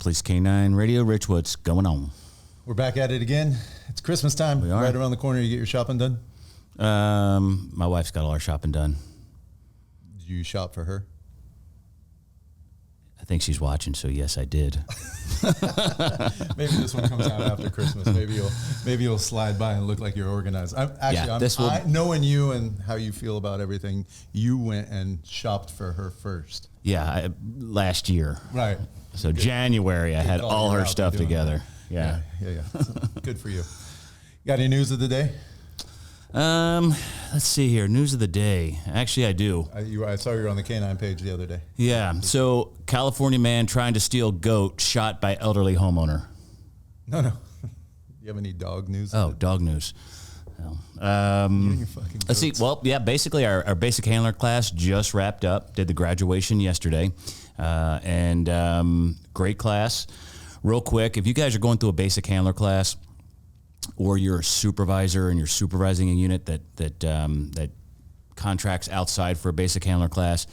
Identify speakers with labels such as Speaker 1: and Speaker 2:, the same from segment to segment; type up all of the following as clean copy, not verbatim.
Speaker 1: Police Canine Radio. Rich, what's going on?
Speaker 2: We're back at it again. It's Christmas time.
Speaker 1: We are.
Speaker 2: Right around the corner. You get your shopping done?
Speaker 1: My wife's got all our shopping done.
Speaker 2: Did you shop for her?
Speaker 1: I think she's watching, so yes, I did.
Speaker 2: Maybe this one comes out after Christmas. Maybe you'll slide by and look like you're organized. Knowing you and how you feel about everything, you went and shopped for her first.
Speaker 1: Yeah, last year.
Speaker 2: Right.
Speaker 1: So January, I had all her stuff together. Yeah.
Speaker 2: So, good for you. Got any news of the day?
Speaker 1: Let's see here. News of the day. Actually, I do.
Speaker 2: I saw you were on the canine page the other day.
Speaker 1: Yeah. So, California man trying to steal goat shot by elderly homeowner.
Speaker 2: No. You have any dog news?
Speaker 1: Oh, dog news. Let's see. Well, yeah, basically our basic handler class just wrapped up. Did the graduation yesterday. And great class. Real quick, if you guys are going through a basic handler class, or you're a supervisor and you're supervising a unit that contracts outside for a basic handler class,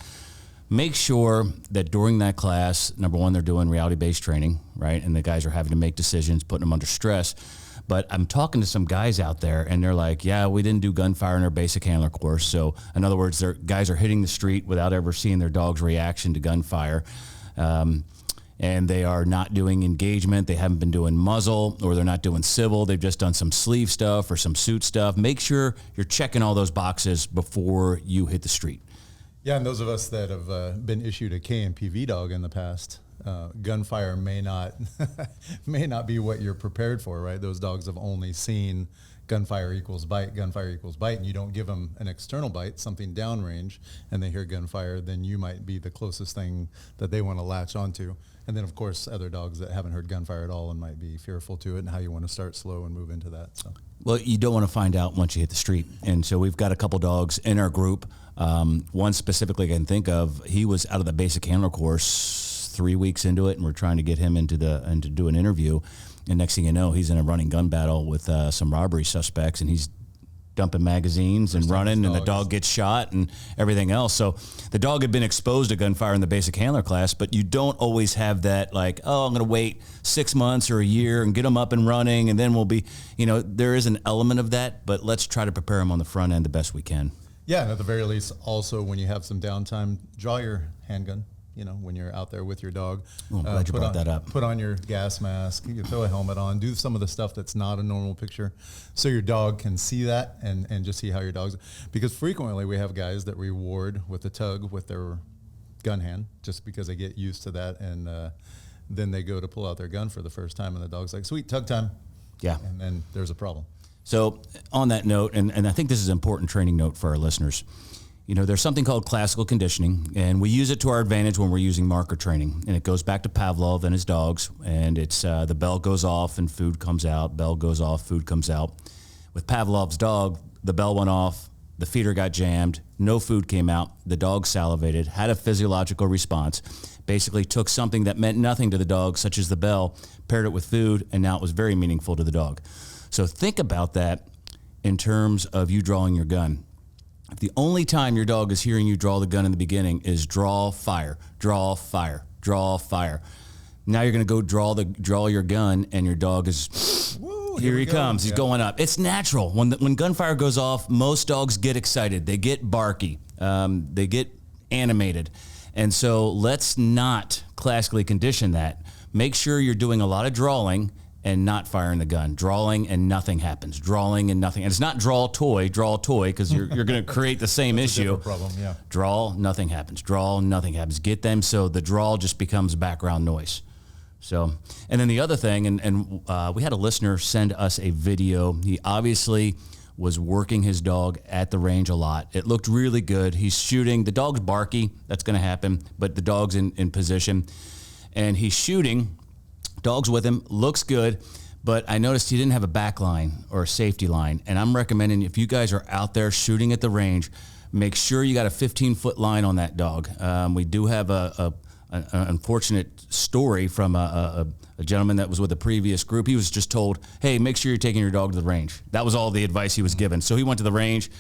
Speaker 1: make sure that during that class, number one, they're doing reality-based training, right? And the guys are having to make decisions, putting them under stress. But I'm talking to some guys out there, and they're like, yeah, we didn't do gunfire in our basic handler course. So, in other words, guys are hitting the street without ever seeing their dog's reaction to gunfire. And they are not doing engagement. They haven't been doing muzzle, or they're not doing civil. They've just done some sleeve stuff or some suit stuff. Make sure you're checking all those boxes before you hit the street.
Speaker 2: Yeah, and those of us that have been issued a KMPV dog in the past, gunfire may not be what you're prepared for, right? Those dogs have only seen gunfire equals bite, and you don't give them an external bite, something downrange, and they hear gunfire, then you might be the closest thing that they want to latch onto. And then, of course, other dogs that haven't heard gunfire at all and might be fearful to it, and how you want to start slow and move into that. So,
Speaker 1: well, you don't want to find out once you hit the street. And so we've got a couple dogs in our group. One specifically I can think of, he was out of the basic handler course 3 weeks into it, and we're trying to get him into do an interview. And next thing you know, he's in a running gun battle with some robbery suspects, and he's dumping magazines and running, and the dog gets shot and everything else. So the dog had been exposed to gunfire in the basic handler class, but you don't always have that, like, oh, I'm going to wait 6 months or a year and get them up and running, and then we'll be, there is an element of that, but let's try to prepare them on the front end the best we can.
Speaker 2: Yeah, and at the very least, also, when you have some downtime, draw your handgun. When you're out there with your dog.
Speaker 1: Oh, I'm glad you brought that up.
Speaker 2: Put on your gas mask, you throw a helmet on, do some of the stuff that's not a normal picture, so your dog can see that and just see how your dog's. Because frequently we have guys that reward with a tug with their gun hand, just because they get used to that, and then they go to pull out their gun for the first time, and the dog's like, sweet, tug time.
Speaker 1: Yeah.
Speaker 2: And then there's a problem.
Speaker 1: So on that note, and I think this is an important training note for our listeners, there's something called classical conditioning, and we use it to our advantage when we're using marker training. And it goes back to Pavlov and his dogs, and it's the bell goes off and food comes out, bell goes off, food comes out. With Pavlov's dog, the bell went off, the feeder got jammed, no food came out, the dog salivated, had a physiological response, basically took something that meant nothing to the dog, such as the bell, paired it with food, and now it was very meaningful to the dog. So think about that in terms of you drawing your gun. If the only time your dog is hearing you draw the gun in the beginning is draw, fire, draw, fire, draw, fire. Now you're going to go draw your gun, and your dog is, woo, here he comes. He's going up. It's natural. When gunfire goes off, most dogs get excited. They get barky. They get animated. And so let's not classically condition that. Make sure you're doing a lot of drawing and not firing the gun. Drawing and nothing happens. Drawing and nothing. And it's not draw toy, because you're going to create the same issue.
Speaker 2: Problem, yeah.
Speaker 1: Draw, nothing happens. Draw, nothing happens. Get them so the draw just becomes background noise. So, and then the other thing, and we had a listener send us a video. He obviously was working his dog at the range a lot. It looked really good. He's shooting. The dog's barky. That's going to happen. But the dog's in position. And he's shooting. Dog's with him, looks good, but I noticed he didn't have a back line or a safety line. And I'm recommending, if you guys are out there shooting at the range, make sure you got a 15-foot line on that dog. We do have an unfortunate story from a gentleman that was with a previous group. He was just told, hey, make sure you're taking your dog to the range. That was all the advice he was given. So he went to the range.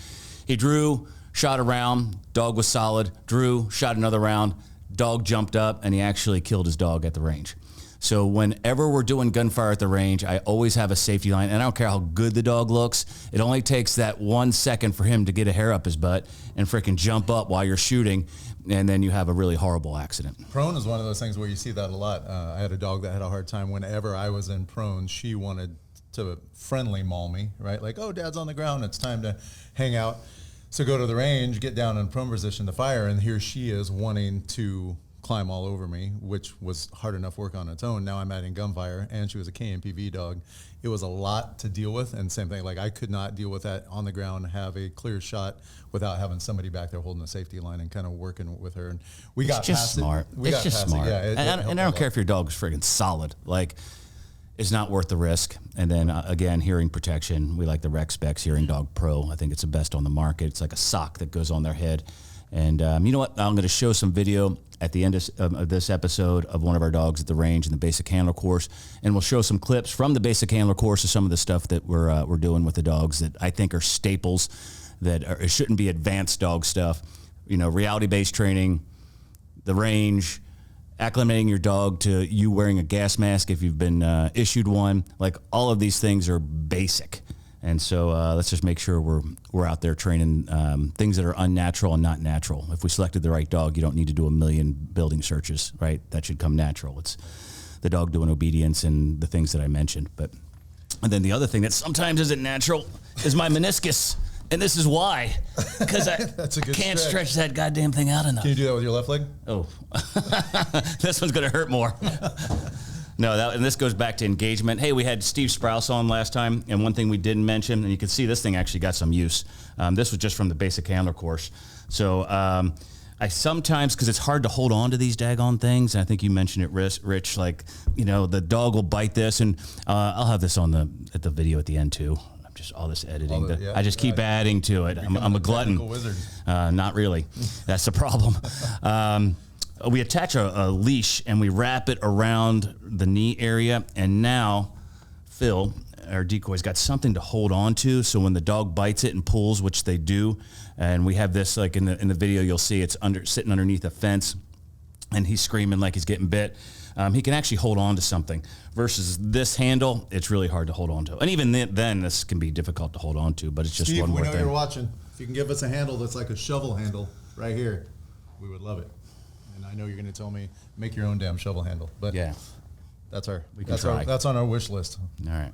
Speaker 1: He drew, shot a round. Dog was solid. Drew, shot another round. Dog jumped up, and he actually killed his dog at the range. So whenever we're doing gunfire at the range, I always have a safety line, and I don't care how good the dog looks. It only takes that 1 second for him to get a hair up his butt and freaking jump up while you're shooting, and then you have a really horrible accident.
Speaker 2: Prone is one of those things where you see that a lot. I had a dog that had a hard time whenever I was in prone. She wanted to friendly maul me, right? Like, oh, Dad's on the ground. It's time to hang out. So go to the range, get down in prone position to fire, and here she is wanting to climb all over me, which was hard enough work on its own. Now I'm adding gunfire, and she was a KMPV dog. It was a lot to deal with, and same thing, like I could not deal with that on the ground, have a clear shot without having somebody back there holding the safety line and kind of working with her. And we got
Speaker 1: just
Speaker 2: past
Speaker 1: smart.
Speaker 2: it.
Speaker 1: It's just smart.
Speaker 2: Yeah,
Speaker 1: and I don't care if your dog is freaking solid. Like, it's not worth the risk. And then again, hearing protection. We like the Rec Specs Hearing Dog Pro. I think it's the best on the market. It's like a sock that goes on their head. And you know what? I'm going to show some video at the end of this episode of one of our dogs at the range in the basic handler course, and we'll show some clips from the basic handler course of some of the stuff that we're doing with the dogs that I think are staples it shouldn't be advanced dog stuff. You know, reality-based training, the range, acclimating your dog to you wearing a gas mask if you've been issued one. Like, all of these things are basic. And so let's just make sure we're out there training things that are unnatural and not natural. If we selected the right dog, you don't need to do a million building searches, right? That should come natural. It's the dog doing obedience and the things that I mentioned. And then the other thing that sometimes isn't natural is my meniscus. And this is why, because I can't stretch that goddamn thing out enough.
Speaker 2: Can you do that with your left leg?
Speaker 1: Oh, this one's going to hurt more. No, and this goes back to engagement. Hey, we had Steve Sprouse on last time, and one thing we didn't mention, and you can see this thing actually got some use. This was just from the basic handler course. So I sometimes, because it's hard to hold on to these daggone things, and I think you mentioned it, Rich, like, you know, the dog will bite this, and I'll have this on at the video at the end too. Just all this editing. I just keep adding to it. I'm a glutton.
Speaker 2: Wizard.
Speaker 1: Not really. That's the problem. We attach a leash and we wrap it around the knee area, and now Phil, our decoy's got something to hold on to, so when the dog bites it and pulls, which they do, and we have this, like in the video you'll see it's sitting underneath a fence, and he's screaming like he's getting bit. He can actually hold on to something, versus this handle, it's really hard to hold on to. And even then, this can be difficult to hold on to, but it's just
Speaker 2: Steve,
Speaker 1: one more
Speaker 2: we know
Speaker 1: thing.
Speaker 2: you're watching. If you can give us a handle that's like a shovel handle right here, we would love it. And I know you're going to tell me, make your own damn shovel handle. But
Speaker 1: yeah,
Speaker 2: that's
Speaker 1: that's
Speaker 2: on our wish list.
Speaker 1: All right.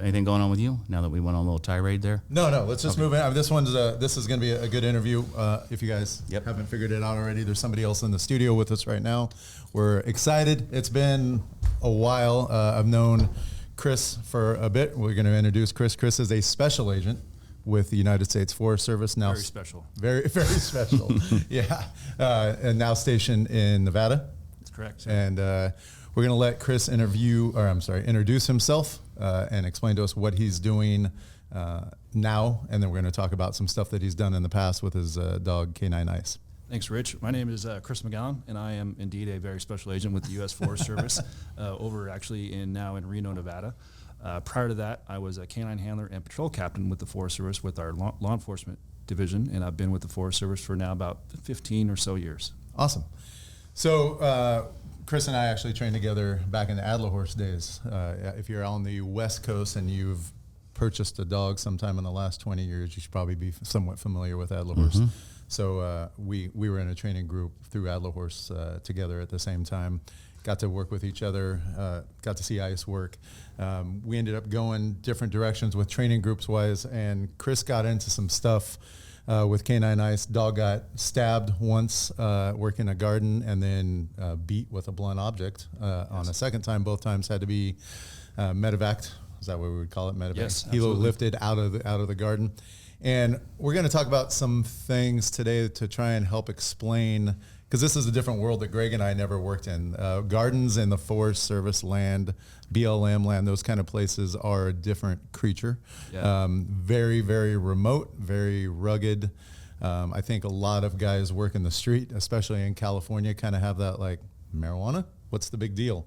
Speaker 1: Anything going on with you now that we went on a little tirade there?
Speaker 2: No. Let's just move in. I mean, this is going to be a good interview. If you guys haven't figured it out already, there's somebody else in the studio with us right now. We're excited. It's been a while. I've known Chris for a bit. We're going to introduce Chris. Chris is a special agent with the United States Forest Service now.
Speaker 3: Very special.
Speaker 2: Very, very special. Yeah. And now stationed in Nevada.
Speaker 3: That's correct.
Speaker 2: And we're going to let Chris introduce himself and explain to us what he's doing now. And then we're going to talk about some stuff that he's done in the past with his dog, Canine Ice.
Speaker 3: Thanks, Rich. My name is Chris Magallon, and I am indeed a very special agent with the U.S. Forest Service over actually in Reno, Nevada. Prior to that, I was a canine handler and patrol captain with the Forest Service with our law enforcement division, and I've been with the Forest Service for now about 15 or so years.
Speaker 2: Awesome. So Chris and I actually trained together back in the Adler Horse days. If you're on the West Coast and you've purchased a dog sometime in the last 20 years, you should probably be somewhat familiar with Adler Horse. So we were in a training group through Adler Horse together at the same time. Got to work with each other, got to see Ice work. We ended up going different directions with training groups wise, and Chris got into some stuff with Canine Ice. Dog got stabbed once working a garden, and then beat with a blunt object on a second time. Both times had to be medevaced. Is that what we would call it? Medevaced.
Speaker 3: Yes,
Speaker 2: Helo lifted out of the garden. And we're going to talk about some things today to try and help explain, because this is a different world that Gregg and I never worked in. Gardens in the Forest Service land, BLM land, those kind of places are a different creature. Yeah. Very, very remote, very rugged. I think a lot of guys work in the street, especially in California, kind of have that like, marijuana? What's the big deal?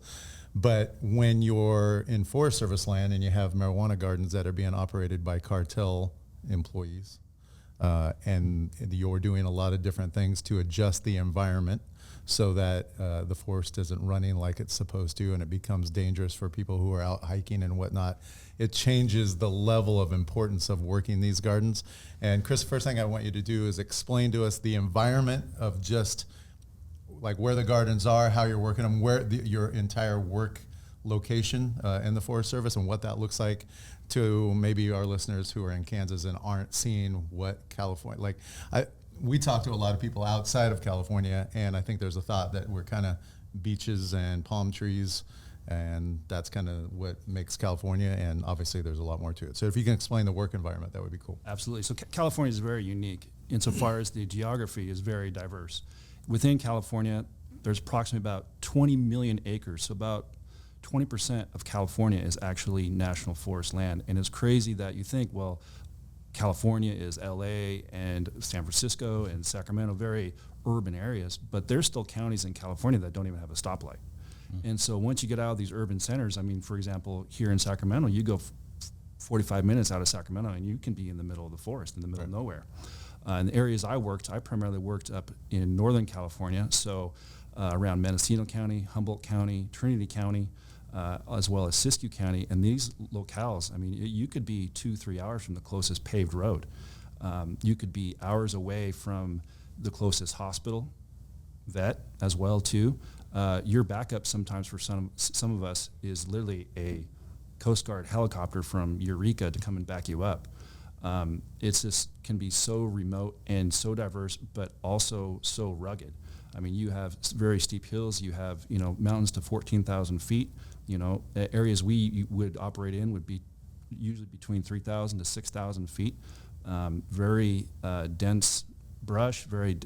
Speaker 2: But when you're in Forest Service land and you have marijuana gardens that are being operated by cartel employees, and you're doing a lot of different things to adjust the environment so that the forest isn't running like it's supposed to and it becomes dangerous for people who are out hiking and whatnot. It changes the level of importance of working these gardens. And Chris, first thing I want you to do is explain to us the environment of just like where the gardens are, how you're working them, where your entire work location in the Forest Service and what that looks like to maybe our listeners who are in Kansas and aren't seeing what California, we talk to a lot of people outside of California, and I think there's a thought that we're kind of beaches and palm trees, and that's kind of what makes California, and obviously there's a lot more to it. So if you can explain the work environment, that would be cool.
Speaker 3: Absolutely. So California is very unique insofar as the geography is very diverse. Within California, there's approximately about 20 million acres, so about 20% of California is actually national forest land. And it's crazy that you think, well, California is LA and San Francisco and Sacramento, very urban areas, but there's still counties in California that don't even have a stoplight. Mm-hmm. And so once you get out of these urban centers, I mean, for example, here in Sacramento, you go 45 minutes out of Sacramento and you can be in the middle of the forest, in the middle of nowhere. In the areas I primarily worked up in Northern California, so around Mendocino County, Humboldt County, Trinity County, as well as Siskiyou County. And these locales, I mean, you could be 2-3 hours from the closest paved road. You could be hours away from the closest hospital, vet as well too. Your backup sometimes for some of us is literally a Coast Guard helicopter from Eureka to come and back you up. It's just can be so remote and so diverse, but also so rugged. I mean, you have very steep hills. You have, mountains to 14,000 feet. Areas we would operate in would be usually between 3,000 to 6,000 feet. Very dense brush, very,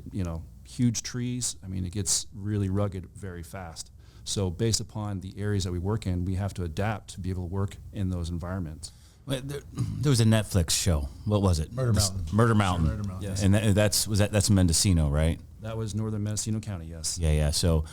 Speaker 3: huge trees. I mean, it gets really rugged very fast. So based upon the areas that we work in, we have to adapt to be able to work in those environments.
Speaker 1: There was a Netflix show. What was it?
Speaker 2: Murder Mountain.
Speaker 1: Murder Mountain.
Speaker 2: Murder Mountain.
Speaker 3: Yes.
Speaker 1: And that's Mendocino, right?
Speaker 3: That was northern Mendocino County, yes.
Speaker 1: Yeah. So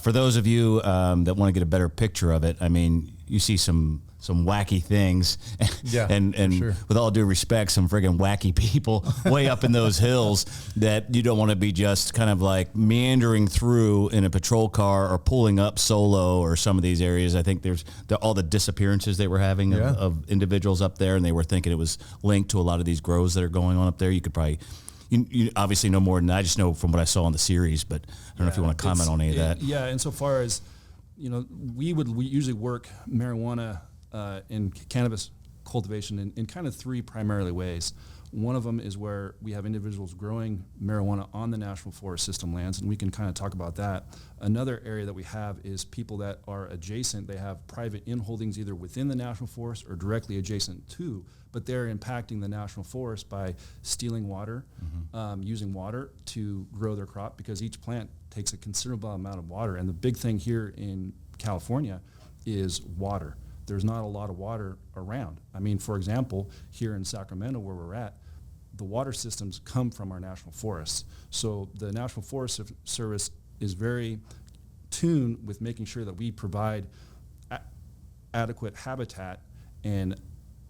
Speaker 1: for those of you that want to get a better picture of it, I mean, you see some wacky things.
Speaker 2: Yeah,
Speaker 1: and
Speaker 2: sure.
Speaker 1: With all due respect, some friggin' wacky people way up in those hills that you don't want to be just kind of like meandering through in a patrol car or pulling up solo or some of these areas. I think there's all the disappearances they were having of individuals up there, and they were thinking it was linked to a lot of these grows that are going on up there. You could probably... You obviously know more than I just know from what I saw on the series, but I don't know if you want to comment on any of that.
Speaker 3: Yeah, insofar as, we usually work marijuana and cannabis cultivation in kind of three primarily ways. One of them is where we have individuals growing marijuana on the National Forest System lands, and we can kind of talk about that. Another area that we have is people that are adjacent. They have private inholdings either within the National Forest or directly adjacent to, but they're impacting the National Forest by stealing water, using water to grow their crop, because each plant takes a considerable amount of water. And the big thing here in California is water. There's not a lot of water around. I mean, for example, here in Sacramento where we're at, the water systems come from our national forests. So the National Forest Service is very tuned with making sure that we provide adequate habitat and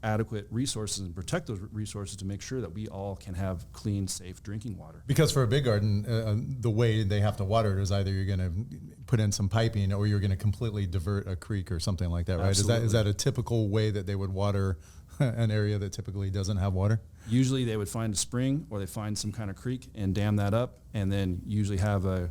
Speaker 3: adequate resources and protect those resources to make sure that we all can have clean, safe drinking water.
Speaker 2: Because for a big garden, the way they have to water it is either you're going to put in some piping or you're going to completely divert a creek or something like that, right?
Speaker 3: Absolutely.
Speaker 2: Is that a typical way that they would water an area that typically doesn't have water?
Speaker 3: Usually they would find a spring or they find some kind of creek and dam that up, and then usually have a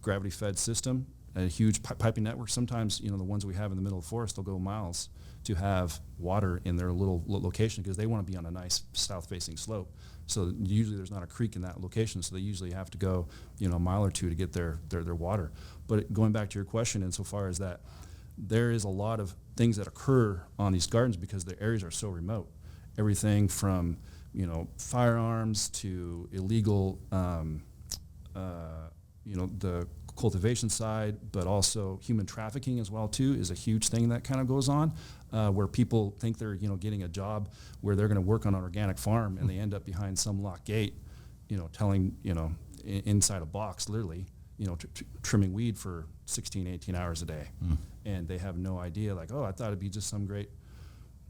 Speaker 3: gravity-fed system, a huge piping network. Sometimes, the ones we have in the middle of the forest, they'll go miles to have water in their little location because they want to be on a nice south-facing slope. So usually there's not a creek in that location, so they usually have to go, a mile or two to get their water. But going back to your question, insofar as that, there is a lot of things that occur on these gardens because the areas are so remote. Everything from, firearms to illegal, the cultivation side, but also human trafficking as well too is a huge thing that kind of goes on, where people think they're getting a job where they're going to work on an organic farm and they end up behind some locked gate, telling inside a box literally, trimming weed for 16, 18 hours a day, and they have no idea. Like, oh, I thought it'd be just some great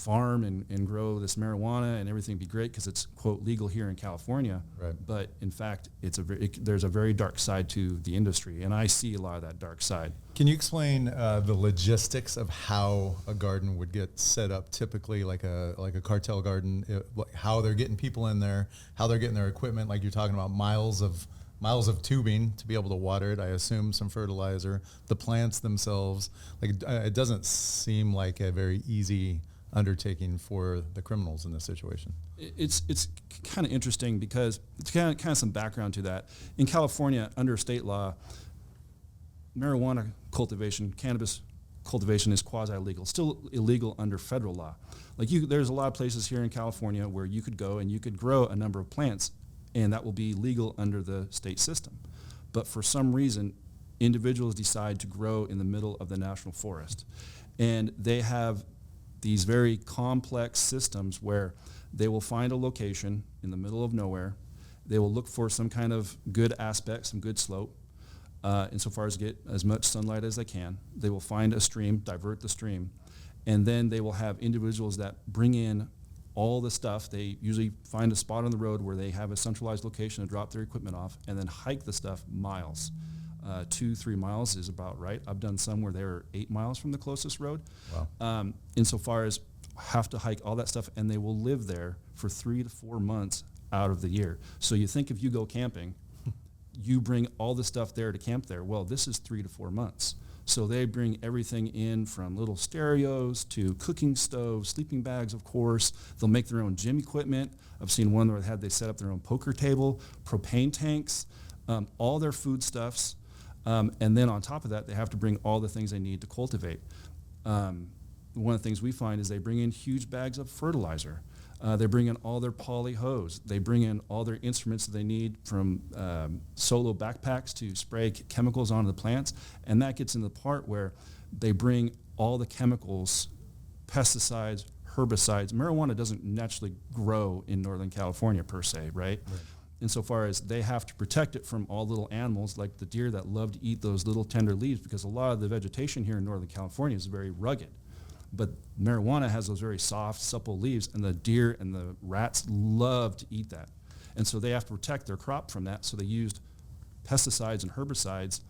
Speaker 3: farm and grow this marijuana and everything be great because it's, quote, legal here in California.
Speaker 2: Right.
Speaker 3: But in fact, there's a very dark side to the industry, and I see a lot of that dark side.
Speaker 2: Can you explain the logistics of how a garden would get set up typically, like a cartel garden, how they're getting people in there, how they're getting their equipment, like you're talking about miles of tubing to be able to water it, I assume some fertilizer, the plants themselves. Like it doesn't seem like a very easy undertaking for the criminals in this situation.
Speaker 3: It's kind of interesting because it's kind of some background to that. In California, under state law, marijuana cultivation, cannabis cultivation is quasi-legal, still illegal under federal law. Like there's a lot of places here in California where you could go and you could grow a number of plants, and that will be legal under the state system. But for some reason, individuals decide to grow in the middle of the national forest. And they have these very complex systems where they will find a location in the middle of nowhere. They will look for some kind of good aspect, some good slope, insofar as get as much sunlight as they can. They will find a stream, divert the stream, and then they will have individuals that bring in all the stuff. They usually find a spot on the road where they have a centralized location to drop their equipment off and then hike the stuff miles. 2-3 miles is about right. I've done some where they're 8 miles from the closest road.
Speaker 2: Wow.
Speaker 3: Insofar as have to hike all that stuff, and they will live there for 3 to 4 months out of the year. So you think if you go camping, you bring all the stuff there to camp there. Well, this is 3 to 4 months. So they bring everything in from little stereos to cooking stoves, sleeping bags, of course. They'll make their own gym equipment. I've seen one where they set up their own poker table, propane tanks, all their foodstuffs. And then on top of that, they have to bring all the things they need to cultivate. One of the things we find is they bring in huge bags of fertilizer. They bring in all their poly hose. They bring in all their instruments that they need, from solo backpacks to spray chemicals onto the plants. And that gets into the part where they bring all the chemicals, pesticides, herbicides. Marijuana doesn't naturally grow in Northern California per se, right? Insofar as they have to protect it from all little animals like the deer that love to eat those little tender leaves, because a lot of the vegetation here in Northern California is very rugged. But marijuana has those very soft, supple leaves, and the deer and the rats love to eat that. And so they have to protect their crop from that, so they used pesticides and herbicides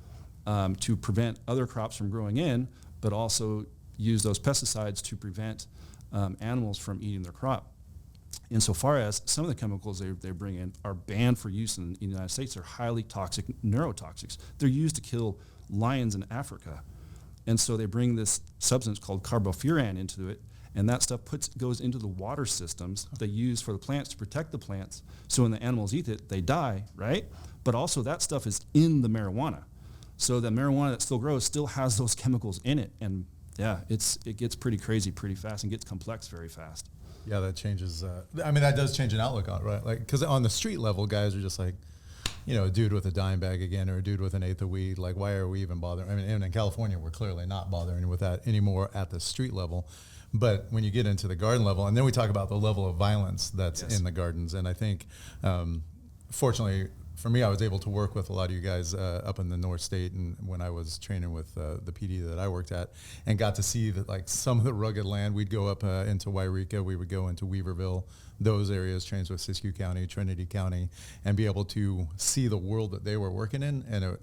Speaker 3: to prevent other crops from growing in, but also use those pesticides to prevent animals from eating their crop. Insofar as some of the chemicals they bring in are banned for use in the United States, they're highly toxic neurotoxics. They're used to kill lions in Africa. And so they bring this substance called carbofuran into it, and that stuff goes into the water systems they use for the plants to protect the plants. So when the animals eat it, they die, right? But also that stuff is in the marijuana. So the marijuana that still grows still has those chemicals in it. And yeah, it gets pretty crazy pretty fast and gets complex very fast.
Speaker 2: Yeah, that changes. That does change an outlook on it, right? Like, because on the street level, guys are just like, a dude with a dime bag again, or a dude with an eighth of weed. Like, why are we even bothering? I mean, and in California, we're clearly not bothering with that anymore at the street level. But when you get into the garden level, and then we talk about the level of violence that's in the gardens, and I think, fortunately, for me, I was able to work with a lot of you guys up in the North State, and when I was training with the PD that I worked at, and got to see that, like, some of the rugged land. We'd go up into Wairika, we would go into Weaverville, those areas, trains with Siskiyou County, Trinity County, and be able to see the world that they were working in, and it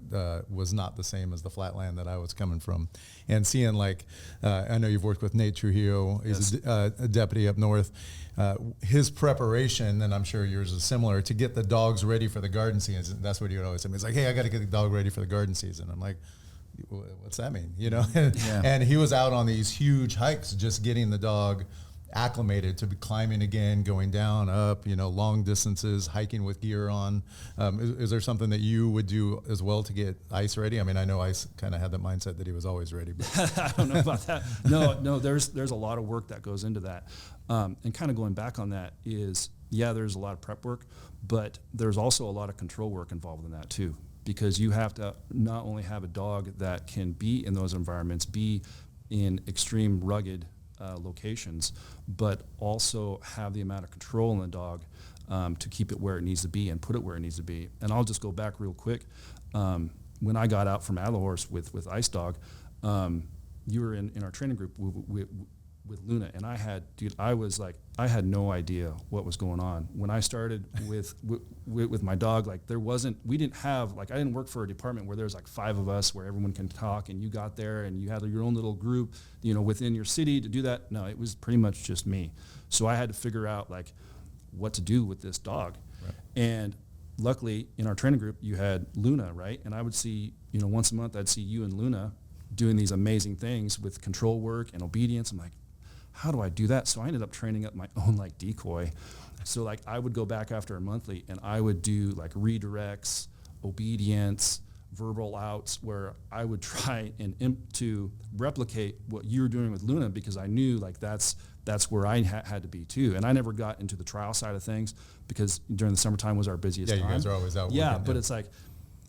Speaker 2: was not the same as the flat land that I was coming from. And seeing, like, I know you've worked with Nate Trujillo, he's a deputy up north. His preparation, and I'm sure yours is similar, to get the dogs ready for the garden season. That's what he would always say. He's like, hey, I got to get the dog ready for the garden season. I'm like, what's that mean? And he was out on these huge hikes, just getting the dog acclimated to be climbing again, going down, up, long distances, hiking with gear on. Is there something that you would do as well to get Ice ready? I mean, I know Ice kind of had the mindset that he was always ready. But
Speaker 3: I don't know about that. No, there's a lot of work that goes into that. And kind of going back on that is, there's a lot of prep work, but there's also a lot of control work involved in that too, because you have to not only have a dog that can be in those environments, be in extreme rugged locations, but also have the amount of control in the dog to keep it where it needs to be and put it where it needs to be. And I'll just go back real quick. When I got out from Adler Horse with Ice Dog, you were in our training group. with Luna, and I had no idea what was going on when I started with my dog. Like we didn't have, like, I didn't work for a department where there's like 5 of us where everyone can talk, and you got there and you had your own little group, within your city to do that. No, it was pretty much just me. So I had to figure out like what to do with this dog. Right. And luckily in our training group, you had Luna, right? And I would see, once a month I'd see you and Luna doing these amazing things with control work and obedience. I'm like, how do I do that? So I ended up training up my own like decoy. So like I would go back after a monthly and I would do like redirects, obedience, verbal outs, where I would try and to replicate what you were doing with Luna, because I knew like that's where I had to be too. And I never got into the trial side of things because during the summertime was our busiest time.
Speaker 2: Yeah, you guys are always out.
Speaker 3: Yeah, but it's like,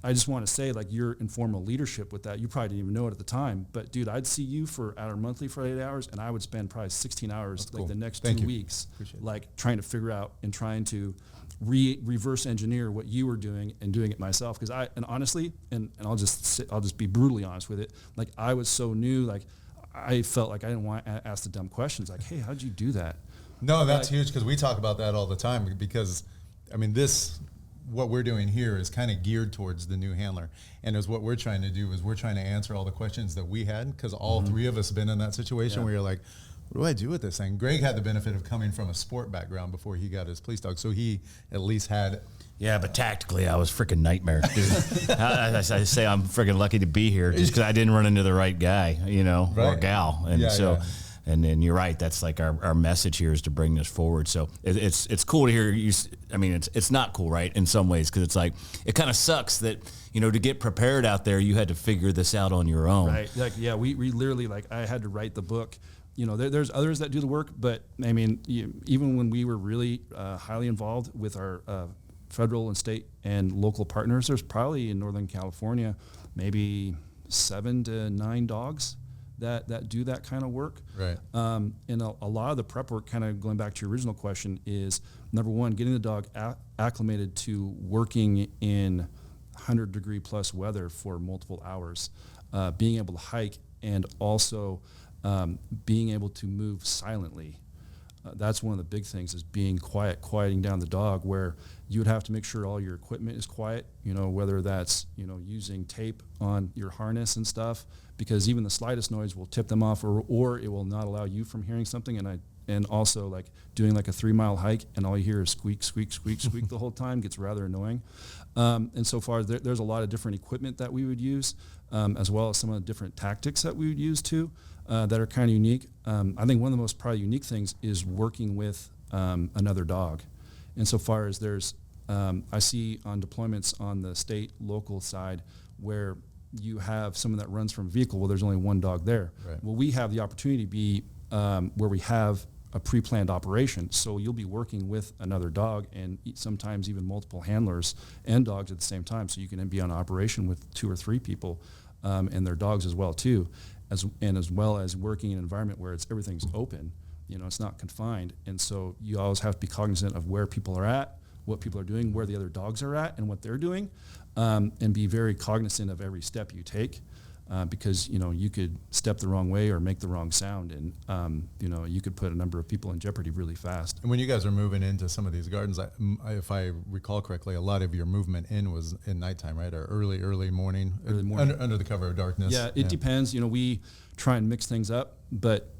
Speaker 3: I just want to say, like, your informal leadership with that, you probably didn't even know it at the time, but dude, I'd see you at our monthly for 8 hours, and I would spend probably 16 hours
Speaker 2: That's cool.
Speaker 3: the next
Speaker 2: Thank
Speaker 3: 2
Speaker 2: you.
Speaker 3: weeks,
Speaker 2: Appreciate
Speaker 3: like trying to figure out and trying to reverse engineer what you were doing and doing it myself. Because honestly, and I'll just be brutally honest with it. Like, I was so new, like I felt like I didn't want to ask the dumb questions. Like, hey, how'd you do that?
Speaker 2: No, that's huge, because we talk about that all the time, because I mean, what we're doing here is kind of geared towards the new handler. And as what we're trying to do is we're trying to answer all the questions that we had, because all 3 of us have been in that situation where you're like, what do I do with this thing? Gregg had the benefit of coming from a sport background before he got his police dog, so he at least had.
Speaker 1: Yeah, but tactically, I was freaking nightmare, dude. I say I'm freaking lucky to be here just because I didn't run into the right guy, or gal. And and then you're right. That's like our message here is to bring this forward. So it's cool to hear you. I mean, it's not cool, right? In some ways, because it's like, it kind of sucks that, to get prepared out there, you had to figure this out on your own.
Speaker 3: Right. Like, yeah, we literally, like, I had to write the book. There's others that do the work, but I mean, even when we were really highly involved with our federal and state and local partners, there's probably in Northern California, maybe 7 to 9 dogs that do that kind of work.
Speaker 2: Right.
Speaker 3: And a lot of the prep work, kind of going back to your original question, is number one, getting the dog acclimated to working in 100-degree plus weather for multiple hours, being able to hike, and also being able to move silently. That's one of the big things, is being quieting down the dog, where you would have to make sure all your equipment is quiet, whether that's, using tape on your harness and stuff, because even the slightest noise will tip them off, or it will not allow you from hearing something. And also, like, doing like a 3-mile hike and all you hear is squeak, squeak, squeak, squeak the whole time gets rather annoying. And so far, there's a lot of different equipment that we would use, as well as some of the different tactics that we would use too, that are kind of unique. I think one of the most probably unique things is working with another dog. And so far as I see on deployments on the state, local side, where you have someone that runs from a vehicle, well, there's only one dog there.
Speaker 2: Right.
Speaker 3: Well, we have the opportunity to be where we have a pre-planned operation. So you'll be working with another dog, and sometimes even multiple handlers and dogs at the same time. So you can then be on operation with 2 or 3 people and their dogs as well too, as well as working in an environment where everything's open. It's not confined. And so you always have to be cognizant of where people are at, what people are doing, where the other dogs are at and what they're doing, and be very cognizant of every step you take. Because you could step the wrong way or make the wrong sound, and you could put a number of people in jeopardy really fast.
Speaker 2: And when you guys are moving into some of these gardens, if I recall correctly, a lot of your movement in was in nighttime, right, or early morning, under the cover of darkness.
Speaker 3: Yeah, it depends. We try and mix things up, but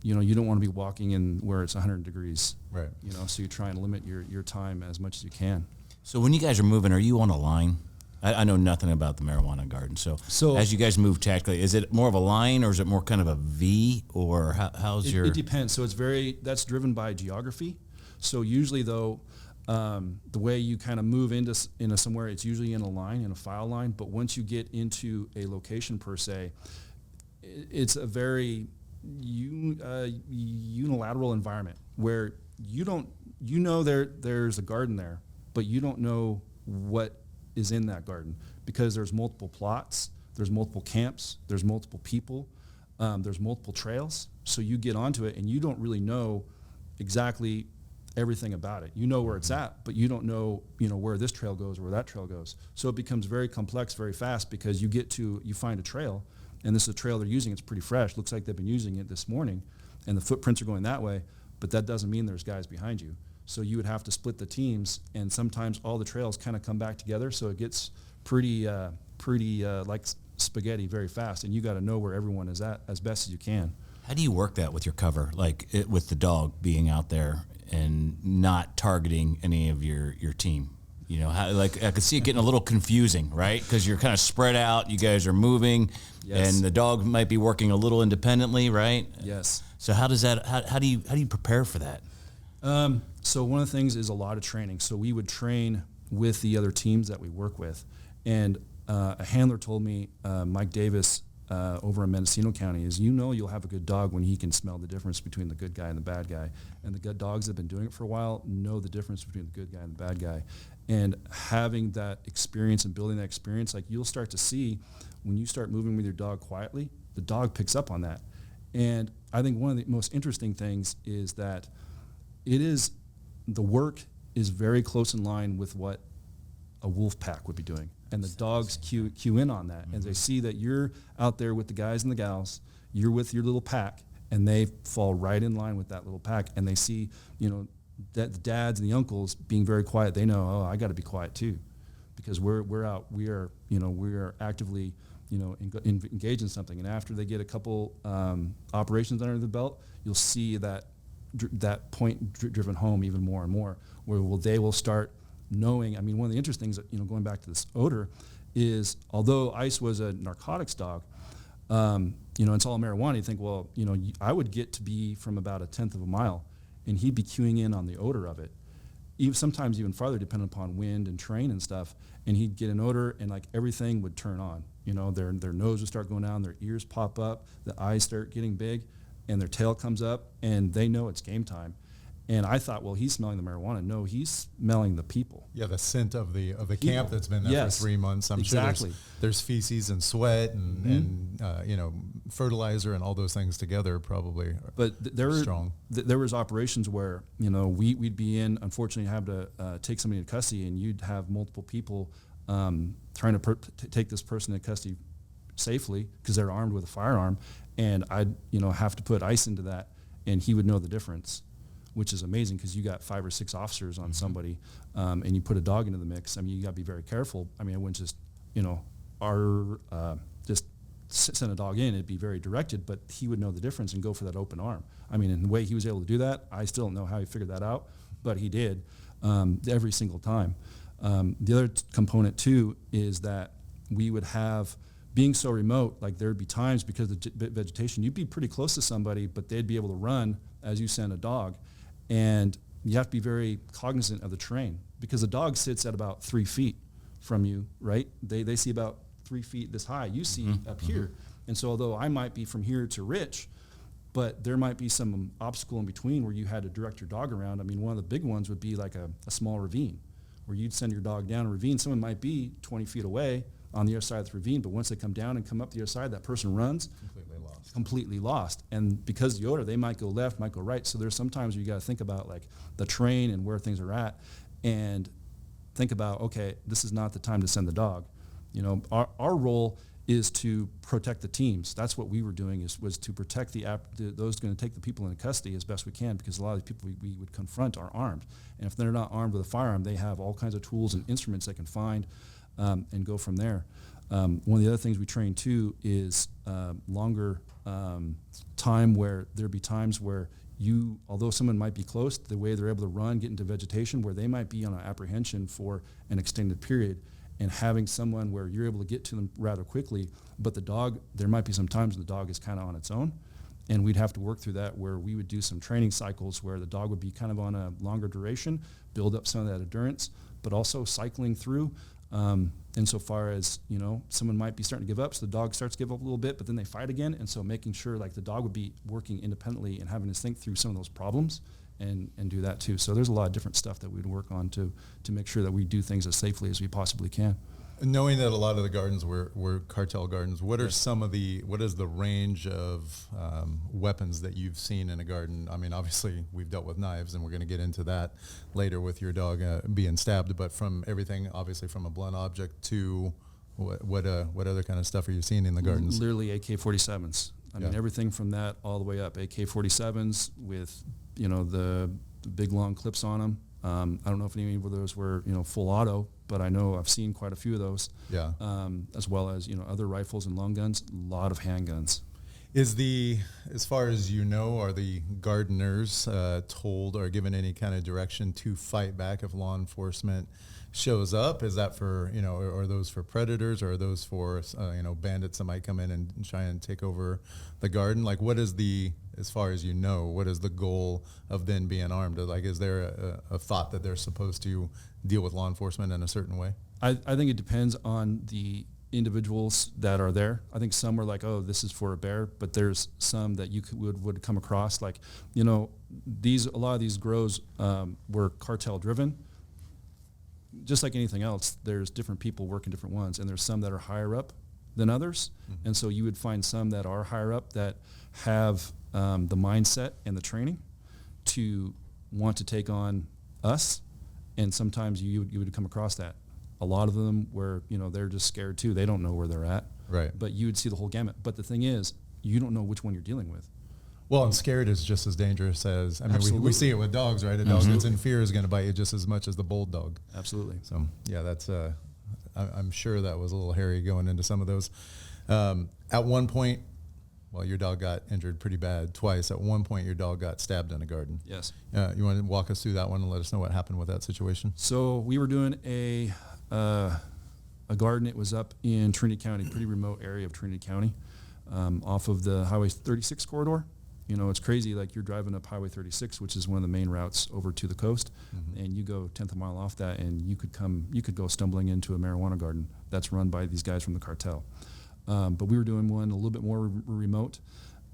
Speaker 3: you don't want to be walking in where it's 100 degrees,
Speaker 2: right?
Speaker 3: So you try and limit your time as much as you can.
Speaker 1: So when you guys are moving, are you on a line? I know nothing about the marijuana garden. So as you guys move tactically, is it more of a line, or is it more kind of a V, or how's your?
Speaker 3: It depends. So that's driven by geography. So usually though, the way you kind of move into somewhere, it's usually in a file line. But once you get into a location per se, it's a very unilateral environment where there's a garden there, but you don't know what is in that garden, because there's multiple plots, there's multiple camps, there's multiple people, there's multiple trails. So you get onto it and you don't really know exactly everything about it. You know where it's at, but you don't know, where this trail goes or where that trail goes. So it becomes very complex very fast, because you find a trail, and this is a trail they're using. It's pretty fresh. Looks like they've been using it this morning. and the footprints are going that way, but that doesn't mean there's guys behind you. So you would have to split the teams, and sometimes all the trails kind of come back together, so it gets pretty like spaghetti very fast, and you got to know where everyone is at as best as you can.
Speaker 1: How do you work that with your cover, like with the dog being out there and not targeting any of your team? You know, how, like I could see it getting a little confusing, right? Because you're kind of spread out, you guys are moving,
Speaker 3: Yes.
Speaker 1: and the dog might be working a little independently, right?
Speaker 3: Yes.
Speaker 1: So how does that? How do you prepare for that?
Speaker 3: So one of the things is a lot of training. So we would train with the other teams that we work with, and a handler told me, Mike Davis over in Mendocino County, is you'll have a good dog when he can smell the difference between the good guy and the bad guy. And the good dogs that have been doing it for a while know the difference between the good guy and the bad guy. And having that experience and building that experience, like you'll start to see when you start moving with your dog quietly, the dog picks up on that. And I think one of the most interesting things is that the work is very close in line with what a wolf pack would be doing. And the dogs cue in on that. And they see that you're out there with the guys and the gals, you're with your little pack, and they fall right in line with that little pack. And they see, that the dads and the uncles being very quiet. They know, oh, I got to be quiet too, because we're out. We are actively, engaged in something. And after they get a couple operations under the belt, you'll see that point driven home even more and more, where they will start knowing. I mean, one of the interesting things, going back to this odor, is although Ice was a narcotics dog, it's all marijuana. You think, well, I would get to be from about 1/10 of a mile, and he'd be cueing in on the odor of it. Sometimes even farther, depending upon wind and terrain and stuff. And he'd get an odor, and like everything would turn on. Their nose would start going down, their ears pop up, the eyes start getting big, and their tail comes up, and they know it's game time. And I thought, well, he's smelling the marijuana. No, he's smelling the people.
Speaker 2: Yeah, the scent of the camp that's been there for 3 months. I'm sure there's feces and sweat and fertilizer and all those things together probably.
Speaker 3: But there was operations where we'd be in, unfortunately, have to take somebody into custody, and you'd have multiple people trying to take this person into custody safely because they're armed with a firearm, and I'd have to put Ice into that, and he would know the difference, which is amazing because you got 5 or 6 officers on somebody, and you put a dog into the mix. I mean, you got to be very careful. I mean, I wouldn't just, just send a dog in. It'd be very directed, but he would know the difference and go for that open arm. I mean, in the way he was able to do that, I still don't know how he figured that out, but he did every single time. The other component, too, is that we would have, being so remote, like there'd be times because of the vegetation, you'd be pretty close to somebody, but they'd be able to run as you send a dog. And you have to be very cognizant of the terrain because the dog sits at about 3 feet from you, right? They see about 3 feet this high. You see up here. And so although I might be from here to Rich, but there might be some obstacle in between where you had to direct your dog around. I mean, one of the big ones would be like a small ravine where you'd send your dog down a ravine. Someone might be 20 feet away on the other side of the ravine, but once they come down and come up the other side, that person runs completely lost. And because of the odor, they might go left, might go right. So there's sometimes you got to think about like the terrain and where things are at, and think about, okay, this is not the time to send the dog. Our role is to protect the teams. That's what we were doing, was to protect those going to take the people into custody as best we can, because a lot of the people we would confront are armed. And if they're not armed with a firearm, they have all kinds of tools and instruments they can find and go from there. One of the other things we train too is longer time, where there'd be times where although someone might be close, the way they're able to run, get into vegetation, where they might be on an apprehension for an extended period, and having someone where you're able to get to them rather quickly, but the dog, there might be some times the dog is kind of on its own, and we'd have to work through that, where we would do some training cycles where the dog would be kind of on a longer duration, build up some of that endurance, but also cycling through. Insofar as, someone might be starting to give up, so the dog starts to give up a little bit, but then they fight again. And so making sure like the dog would be working independently and having to think through some of those problems and do that too. So there's a lot of different stuff that we'd work on to make sure that we do things as safely as we possibly can.
Speaker 2: Knowing that a lot of the gardens were cartel gardens, what is the range of weapons that you've seen in a garden? I mean, obviously we've dealt with knives, and we're going to get into that later with your dog being stabbed. But from everything, obviously from a blunt object to what other kind of stuff are you seeing in the gardens?
Speaker 3: Literally AK-47s. I mean, everything from that all the way up. AK-47s with, the big long clips on them. I don't know if any of those were, full auto, but I know I've seen quite a few of those.
Speaker 2: Yeah.
Speaker 3: As well as, other rifles and long guns, a lot of handguns.
Speaker 2: As far as are the gardeners told or given any kind of direction to fight back if law enforcement shows up? Is that for, are those for predators, or are those for, bandits that might come in and try and take over the garden? Like, what is as far as what is the goal of then being armed? Like, is there a thought that they're supposed to deal with law enforcement in a certain way?
Speaker 3: I think it depends on the individuals that are there. I think some are like, oh, this is for a bear, but there's some that you would come across like, a lot of these grows were cartel driven. Just like anything else, there's different people working different ones, and there's some that are higher up than others. Mm-hmm. And so you would find some that are higher up that have the mindset and the training to want to take on us. And sometimes you would come across that. A lot of them where, they're just scared too. They don't know where they're at.
Speaker 2: Right.
Speaker 3: But you would see the whole gamut. But the thing is, you don't know which one you're dealing with.
Speaker 2: Well, and scared is just as dangerous as, we see it with dogs, right? A dog that's in fear is going to bite you just as much as the bold dog.
Speaker 3: Absolutely.
Speaker 2: So, yeah, that's, I'm sure that was a little hairy going into some of those. At one point, your dog got injured pretty bad twice. At one point, your dog got stabbed in a garden.
Speaker 3: Yes.
Speaker 2: You want to walk us through that one and let us know what happened with that situation?
Speaker 3: So we were doing a garden. It was up in Trinity County, pretty remote area of Trinity County, off of the Highway 36 corridor. It's crazy. Like, you're driving up Highway 36, which is one of the main routes over to the coast, and you go 10th of a mile off that, and you could go stumbling into a marijuana garden that's run by these guys from the cartel. But we were doing one a little bit more remote.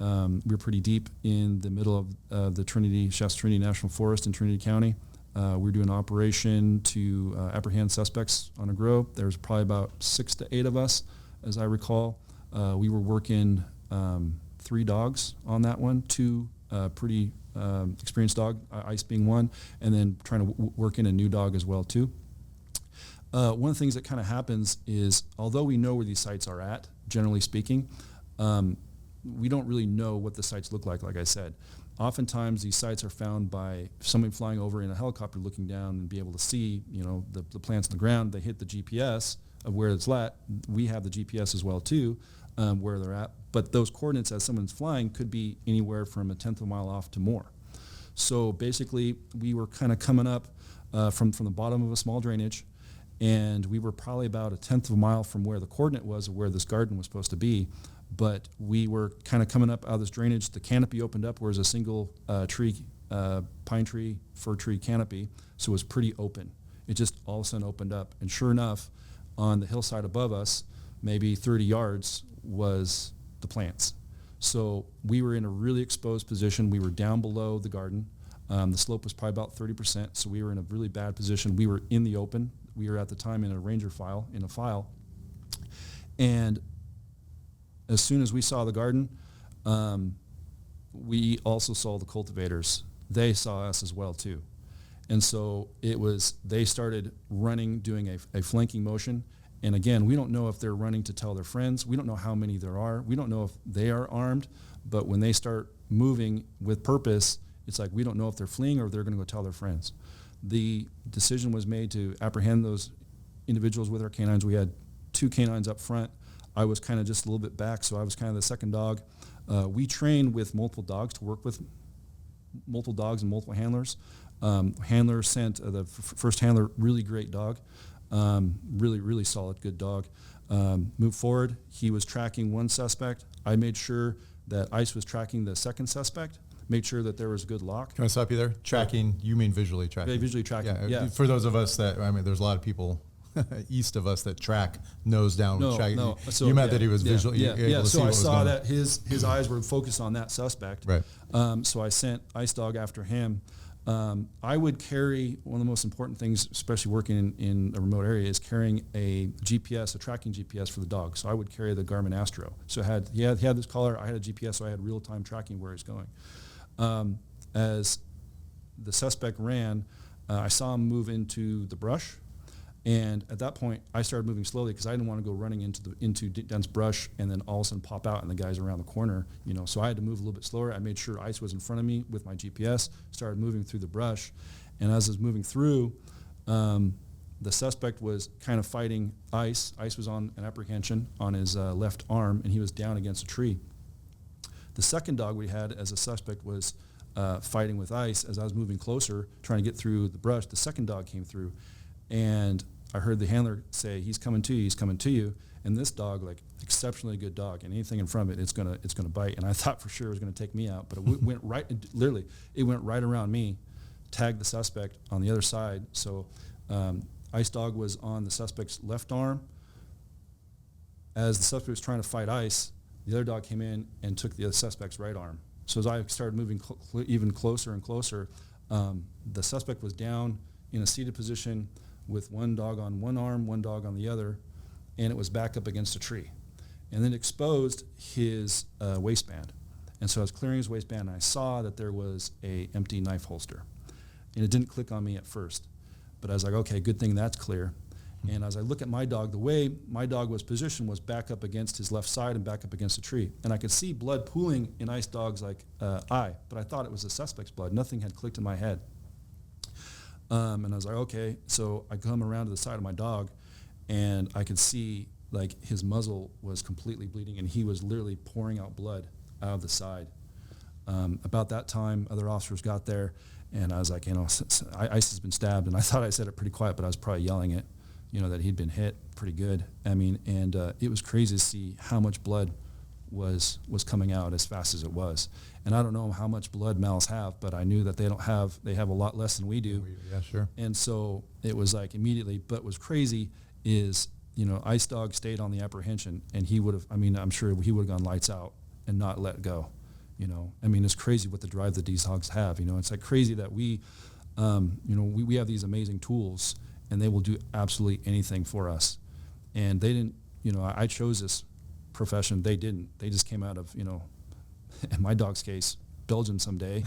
Speaker 3: We were pretty deep in the middle of the Shasta Trinity National Forest in Trinity County. We were doing an operation to apprehend suspects on a grow. There was probably about 6 to 8 of us, as I recall. We were working 3 dogs on that one, 2 pretty experienced dog, Ice being one, and then trying to work in a new dog as well too. One of the things that kind of happens is, although we know where these sites are at, generally speaking, we don't really know what the sites look like I said. Oftentimes these sites are found by somebody flying over in a helicopter looking down and be able to see, the plants on the ground. They hit the GPS of where it's at. We have the GPS as well too, where they're at. But those coordinates as someone's flying could be anywhere from a 10th of a mile off to more. So basically we were kind of coming up from the bottom of a small drainage, and we were probably about a 10th of a mile from where the coordinate was of where this garden was supposed to be. But we were kind of coming up out of this drainage. The canopy opened up where there's a single pine tree, fir tree canopy. So it was pretty open. It just all of a sudden opened up. And sure enough, on the hillside above us, maybe 30 yards, was the plants. So we were in a really exposed position. We were down below the garden. The slope was probably about 30%. So we were in a really bad position. We were in the open. We were at the time in a file. And as soon as we saw the garden, we also saw the cultivators. They saw us as well too. And so they started running, doing a flanking motion. And again, we don't know if they're running to tell their friends. We don't know how many there are. We don't know if they are armed. But when they start moving with purpose, it's like we don't know if they're fleeing or if they're going to go tell their friends. The decision was made to apprehend those individuals with our canines. We had 2 canines up front. I was kind of just a little bit back, so I was kind of the second dog. We train with multiple dogs to work with multiple dogs and multiple handlers. Handler sent the first handler, really great dog, really, really solid, good dog. Moved forward. He was tracking one suspect. I made sure that Ice was tracking the second suspect, made sure that there was a good lock.
Speaker 2: Can I stop you there? Tracking, you mean visually tracking?
Speaker 3: Yeah, visually tracking, yeah.
Speaker 2: For those of us that, there's a lot of people east of us that track nose down.
Speaker 3: No. So,
Speaker 2: you meant that he was visually able to see
Speaker 3: so
Speaker 2: what
Speaker 3: I
Speaker 2: was
Speaker 3: saw
Speaker 2: going
Speaker 3: that his eyes were focused on that suspect.
Speaker 2: Right.
Speaker 3: So I sent Ice Dog after him. I would carry, one of the most important things, especially working in a remote area, is carrying a GPS, a tracking GPS for the dog. So I would carry the Garmin Astro. So he had this collar, I had a GPS, so I had real-time tracking where he's going. As the suspect ran, I saw him move into the brush. And at that point, I started moving slowly because I didn't want to go running into dense brush and then all of a sudden pop out and the guy's around the corner, So I had to move a little bit slower. I made sure ice was in front of me with my GPS, started moving through the brush. And as I was moving through, the suspect was kind of fighting ice. Ice was on an apprehension on his left arm, and he was down against a tree. The second dog we had as a suspect was fighting with ice. As I was moving closer, trying to get through the brush, the second dog came through. And I heard the handler say, he's coming to you, he's coming to you. And this dog, like, exceptionally good dog, and anything in front of it, it's gonna bite. And I thought for sure it was gonna take me out, but it went right, literally, it went right around me, tagged the suspect on the other side. So Ice Dog was on the suspect's left arm. As the suspect was trying to fight Ice, the other dog came in and took the other suspect's right arm. So as I started moving even closer and closer, the suspect was down in a seated position with one dog on one arm, one dog on the other, and it was back up against a tree. And then exposed his waistband. And so I was clearing his waistband, and I saw that there was a empty knife holster. And it didn't click on me at first. But I was like, okay, good thing that's clear. And as I look at my dog, the way my dog was positioned was back up against his left side and back up against a tree. And I could see blood pooling in Ice Dog's eye, but I thought it was the suspect's blood. Nothing had clicked in my head. And I was like, okay. So I come around to the side of my dog, and I could see his muzzle was completely bleeding, and he was literally pouring out blood out of the side. About that time, other officers got there, and I was like, Ice has been stabbed. And I thought I said it pretty quiet, but I was probably yelling it, that he'd been hit pretty good. I mean, and it was crazy to see how much blood was coming out as fast as it was. And I don't know how much blood males have, but I knew that they have a lot less than we do.
Speaker 2: Yeah, sure.
Speaker 3: And so it was like immediately, but what was crazy is, Ice Dog stayed on the apprehension, and he would have, I'm sure he would have gone lights out and not let go. It's crazy what the drive that these dogs have. It's like crazy that we have these amazing tools, and they will do absolutely anything for us. And they didn't, I chose this profession. They didn't. They just came out of, in my dog's case, Belgium someday,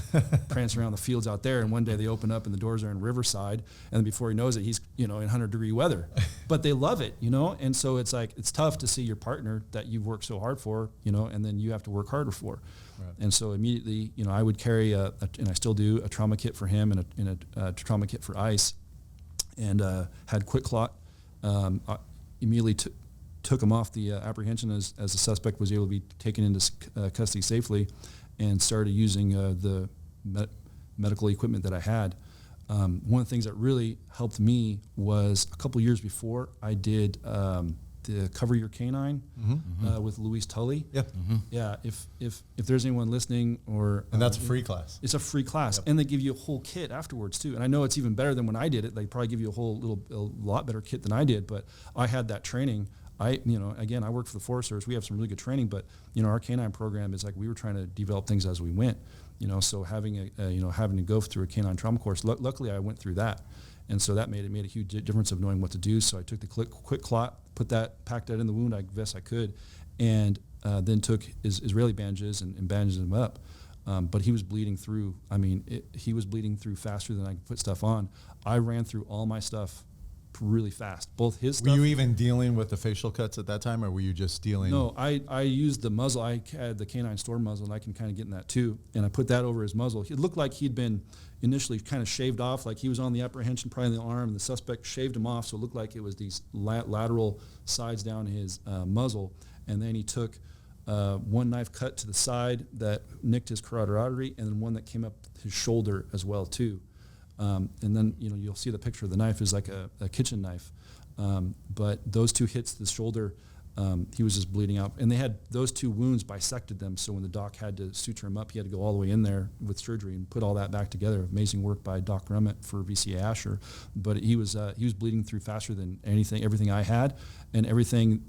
Speaker 3: prancing around the fields out there, and one day they open up and the doors are in Riverside, and then before he knows it, he's, in 100-degree weather. But they love it, and so it's like, it's tough to see your partner that you've worked so hard for, and then you have to work harder for. Right. And so immediately, I would carry and I still do, a trauma kit for him and a trauma kit for Ice, and had Quick Clot. Immediately took him off the apprehension as the suspect was able to be taken into custody safely, and started using the medical equipment that I had. One of the things that really helped me was a couple years before I did the Cover Your Canine with Louise Tully.
Speaker 2: Yep. Mm-hmm.
Speaker 3: Yeah. If there's anyone listening, and
Speaker 2: that's a free class.
Speaker 3: It's a free class, yep. And they give you a whole kit afterwards too. And I know it's even better than when I did it. They probably give you a lot better kit than I did. But I had that training. Again, I work for the Forest Service. We have some really good training, but our canine program is like we were trying to develop things as we went. So having having to go through a canine trauma course. Luckily, I went through that, and so that made a huge difference of knowing what to do. So I took the Quick Clot, packed that in the wound I best I could, and then took Israeli bandages and bandaged him up. But he was bleeding through. He was bleeding through faster than I could put stuff on. I ran through all my stuff really fast. Both his stuff.
Speaker 2: Were you even dealing with the facial cuts at that time, or were you just dealing?
Speaker 3: No, I used the muzzle. I had the canine store muzzle, and I can kind of get in that too. And I put that over his muzzle. It looked like he'd been initially kind of shaved off, like he was on the apprehension, probably in the arm, and the suspect shaved him off, so it looked like it was these lateral sides down his muzzle. And then he took one knife cut to the side that nicked his carotid artery, and then one that came up his shoulder as well too. And then you'll see the picture of the knife is like a kitchen knife, but those two hits the shoulder, he was just bleeding out. And they had those two wounds bisected them, so when the doc had to suture him up, he had to go all the way in there with surgery and put all that back together. Amazing work by Doc Rummett for VCA Asher, but he was bleeding through faster than everything I had, and everything.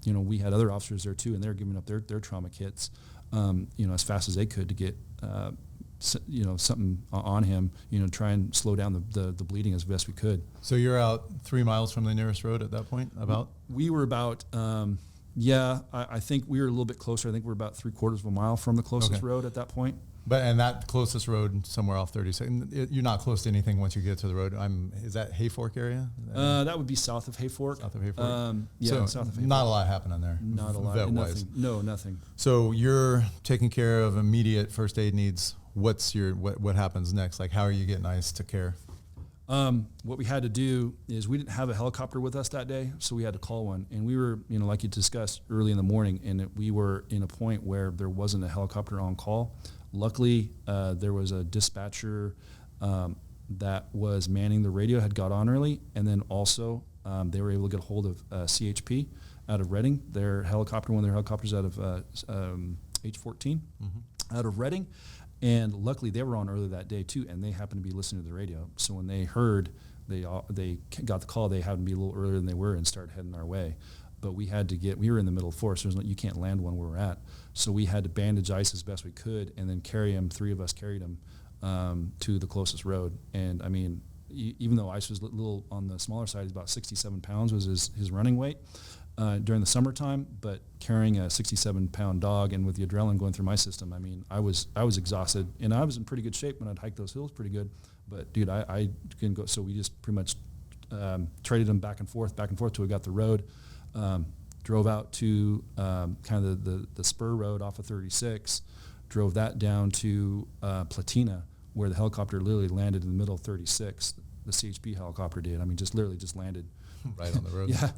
Speaker 3: We had other officers there too, and they're giving up their trauma kits, as fast as they could to get. Something on him, try and slow down the bleeding as best we could.
Speaker 2: So you're out 3 miles from the nearest road at that point, about?
Speaker 3: We were about, I think we were a little bit closer. I think we're about 3/4 of a mile from the closest road at that point.
Speaker 2: And that closest road somewhere off 36. You're not close to anything once you get to the road. Is that Hayfork area?
Speaker 3: That would be south of Hayfork.
Speaker 2: South of Hayfork.
Speaker 3: Yeah, south of Hayfork.
Speaker 2: Not a lot happening there.
Speaker 3: Not a lot.
Speaker 2: Vet-wise.
Speaker 3: Nothing. No, nothing.
Speaker 2: So you're taking care of immediate first aid needs. What happens next? Like, how are you getting ICE to care?
Speaker 3: What we had to do is we didn't have a helicopter with us that day, so we had to call one. And we were, like you discussed, early in the morning, and we were in a point where there wasn't a helicopter on call. Luckily, there was a dispatcher that was manning the radio, had got on early, and then also they were able to get a hold of CHP out of Reading. One of their helicopters out of H-14 out of Reading. And luckily, they were on early that day too, and they happened to be listening to the radio. So when they heard, they got the call. They happened to be a little earlier than they were and started heading our way. But we were in the middle of forest. You can't land one where we're at. So we had to bandage ICE as best we could, and then carry him. 3 of us carried him to the closest road. And I mean, even though ICE was a little on the smaller side, he's about 67 pounds was his running weight. During the summertime, but carrying a 67-pound dog and with the adrenaline going through my system, I mean, I was exhausted, and I was in pretty good shape when I'd hike those hills pretty good. But dude, I couldn't go. So we just pretty much traded them back and forth till we got the road. Drove out to kind of the spur road off of 36. Drove that down to Platina, where the helicopter literally landed in the middle of 36. The CHP helicopter did. I mean, just landed.
Speaker 2: Right on the road.
Speaker 3: Yeah,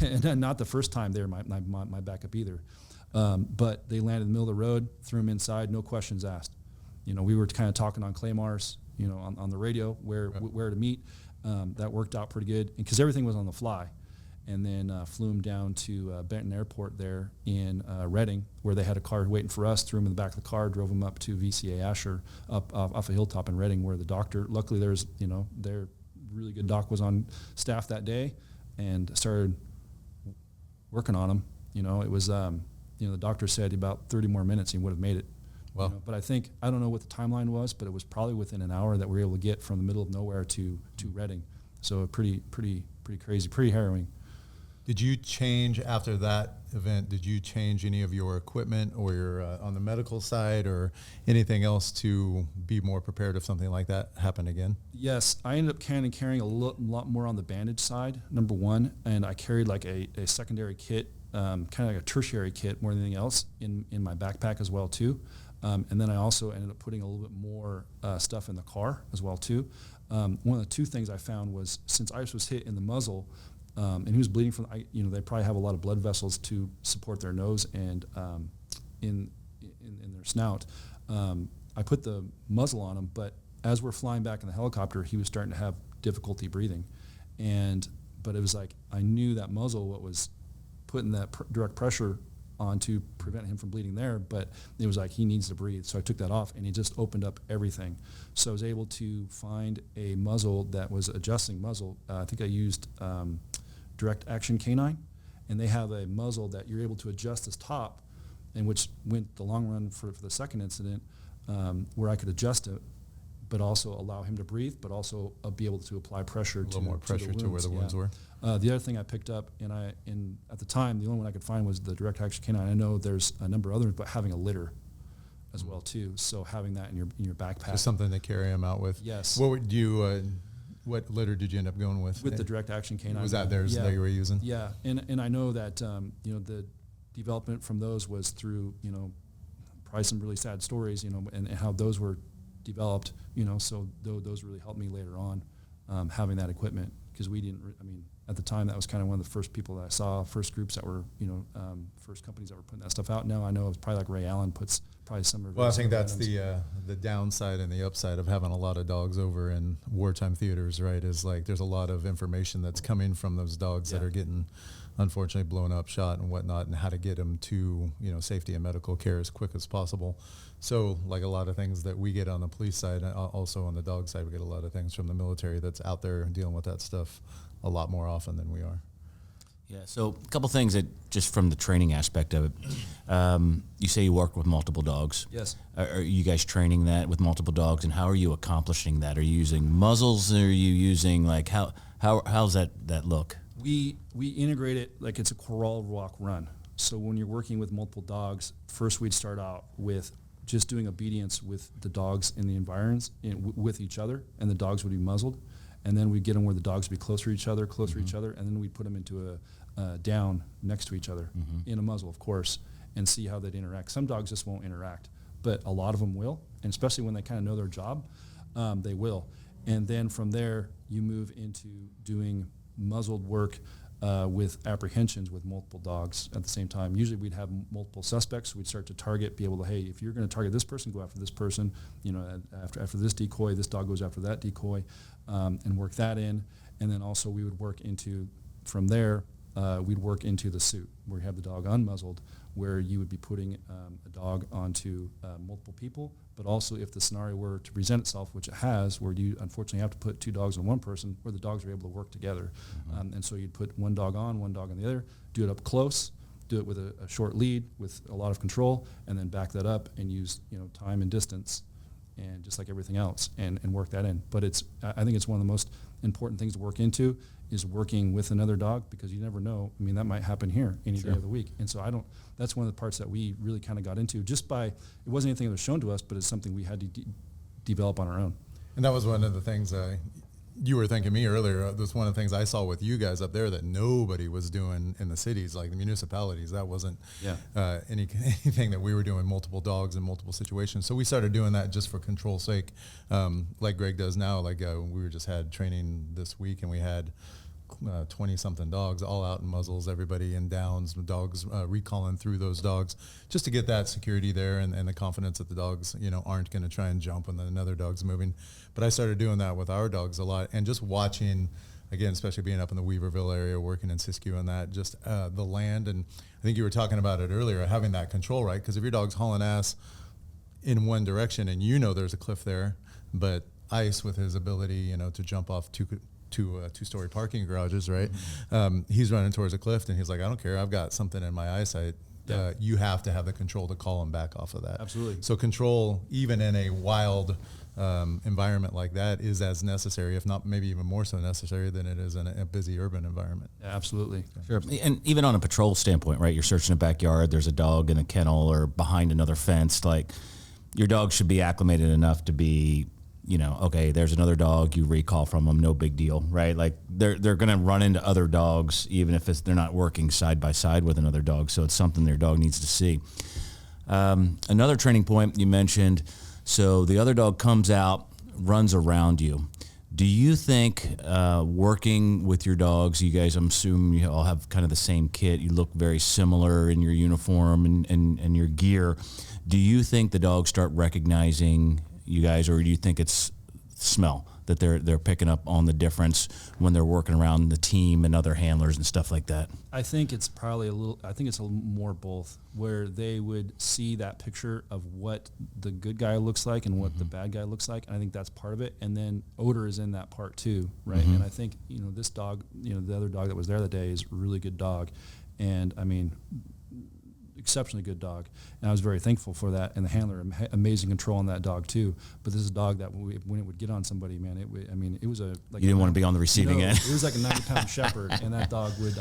Speaker 3: cool. And not the first time there, my backup either. But they landed in the middle of the road, threw them inside, no questions asked. We were kind of talking on Claymars, on the radio where to meet. That worked out pretty good because everything was on the fly. And then flew them down to Benton Airport there in Reading, where they had a car waiting for us. Threw them in the back of the car, drove them up to VCA Asher up off a hilltop in Reading, where the doctor. Luckily, there's their really good doc was on staff that day, and started working on them. It was the doctor said about 30 more minutes he would have made it.
Speaker 2: Wow.
Speaker 3: But I don't know what the timeline was, but it was probably within an hour that we were able to get from the middle of nowhere to Reading. So pretty crazy, pretty harrowing.
Speaker 2: Did you change after that event? Did you change any of your equipment or your on the medical side or anything else to be more prepared if something like that happened again?
Speaker 3: Yes, I ended up carrying a lot more on the bandage side, number one, and I carried like a secondary kit, kind of like a tertiary kit more than anything else in my backpack as well too. And then I also ended up putting a little bit more stuff in the car as well too. One of the 2 things I found was, since Iris was hit in the muzzle, and he was bleeding from, they probably have a lot of blood vessels to support their nose and in their snout. I put the muzzle on him, but as we're flying back in the helicopter, he was starting to have difficulty breathing. But it was like, I knew that muzzle, what was putting that direct pressure on to prevent him from bleeding there, but it was like, he needs to breathe. So I took that off, and he just opened up everything. So I was able to find a muzzle that was adjusting muzzle. I think I used direct action canine, and they have a muzzle that you're able to adjust this top, and which went the long run for the second incident, where I could adjust it, but also allow him to breathe, but also be able to apply pressure to
Speaker 2: more pressure to where the wounds were.
Speaker 3: The other thing I picked up, and at the time, the only one I could find was the direct action canine. I know there's a number of others, but having a litter as well too. So having that in your backpack,
Speaker 2: just something to carry him out with.
Speaker 3: Yes.
Speaker 2: What would you? What litter did you end up going with?
Speaker 3: With the direct action canine.
Speaker 2: Was that theirs that you were using?
Speaker 3: Yeah, and I know that the development from those was through probably some really sad stories, and how those were developed, so those really helped me later on, having that equipment, because we didn't. At the time, that was kind of one of the first people that I saw, first groups that were, first companies that were putting that stuff out. Now I know it's probably like Ray Allen puts probably some of.
Speaker 2: Well, I think that's the downside and the upside of having a lot of dogs over in wartime theaters, right? Is like there's a lot of information that's coming from those dogs that are getting, unfortunately, blown up, shot, and whatnot, and how to get them to safety and medical care as quick as possible. So, like a lot of things that we get on the police side, also on the dog side, we get a lot of things from the military that's out there dealing with that stuff a lot more often than we are.
Speaker 1: Yeah, so a couple things that just from the training aspect of it. You say you work with multiple dogs.
Speaker 3: Yes.
Speaker 1: Are you guys training that with multiple dogs, and how are you accomplishing that? Are you using muzzles, or are you using how's that look?
Speaker 3: We integrate it like it's a crawl, walk, run. So when you're working with multiple dogs, first we'd start out with just doing obedience with the dogs in the environs with each other, and the dogs would be muzzled. And then we'd get them where the dogs would be closer to each other, and then we'd put them into a down next to each other in a muzzle, of course, and see how they'd interact. Some dogs just won't interact, but a lot of them will, and especially when they kind of know their job, they will. And then from there, you move into doing muzzled work with apprehensions with multiple dogs at the same time. Usually we'd have multiple suspects. We'd start to target, be able to, hey, if you're going to target this person, go after this person. You know, after this decoy, this dog goes after that decoy, and work that in. And then also we would work into, from there, we'd work into the suit where you have the dog unmuzzled, where you would be putting a dog onto multiple people. But also if the scenario were to present itself, which it has, where you unfortunately have to put 2 dogs on one person, where the dogs are able to work together. And so you'd put one dog on, one dog on the other, do it up close, do it with a short lead with a lot of control, and then back that up and use, you know, time and distance, and just like everything else, and work that in. But I think it's one of the most important things to work into is working with another dog, because you never know. I mean, that might happen here any day of the week. And so that's one of the parts that we really kind of got into just by, it wasn't anything that was shown to us, but it's something we had to develop on our own.
Speaker 2: And that was one of the things you were thanking me earlier. That's one of the things I saw with you guys up there that nobody was doing in the cities, like the municipalities. That wasn't anything that we were doing, multiple dogs in multiple situations. So we started doing that just for control's sake, like Gregg does now. Like we just had training this week, and we had 20-something dogs all out in muzzles, everybody in downs, dogs recalling through those dogs, just to get that security there and the confidence that the dogs, you know, aren't going to try and jump when another dog's moving. But I started doing that with our dogs a lot, and just watching, again, especially being up in the Weaverville area, working in Siskiyou and that, just the land. And I think you were talking about it earlier, having that control, right? Because if your dog's hauling ass in one direction and you know there's a cliff there, but Ice, with his ability, you know, to jump off two-story parking garages, right? He's running towards a cliff, and he's like, I don't care, I've got something in my eyesight. You have to have the control to call him back off of that.
Speaker 3: Absolutely.
Speaker 2: So control, even in a wild environment like that, is as necessary, if not maybe even more so necessary than it is in a busy urban environment.
Speaker 3: Yeah, absolutely.
Speaker 1: Sure. And even on a patrol standpoint, right? You're searching a backyard, there's a dog in a kennel or behind another fence. Like, your dog should be acclimated enough to be, you know, okay, there's another dog, you recall from them, no big deal, right? Like, they're going to run into other dogs, even if they're not working side by side with another dog. So it's something their dog needs to see. Another training point you mentioned, so the other dog comes out, runs around you. Do you think working with your dogs, you guys, I'm assuming you all have kind of the same kit, you look very similar in your uniform and your gear. Do you think the dogs start recognizing you guys, or do you think it's smell, that they're picking up on the difference when they're working around the team and other handlers and stuff like that?
Speaker 3: I think it's probably a little more both, where they would see that picture of what the good guy looks like and what the bad guy looks like. And I think that's part of it. And then odor is in that part too, right? And I think, you know, this dog, you know, the other dog that was there that day is a really good dog. And I mean, exceptionally good dog, and I was very thankful for that. And the handler, amazing control on that dog too. But this is a dog that when it would get on somebody, man, it was a like,
Speaker 1: you didn't want to be on the receiving end.
Speaker 3: It was like a 90-pound shepherd, and that dog would,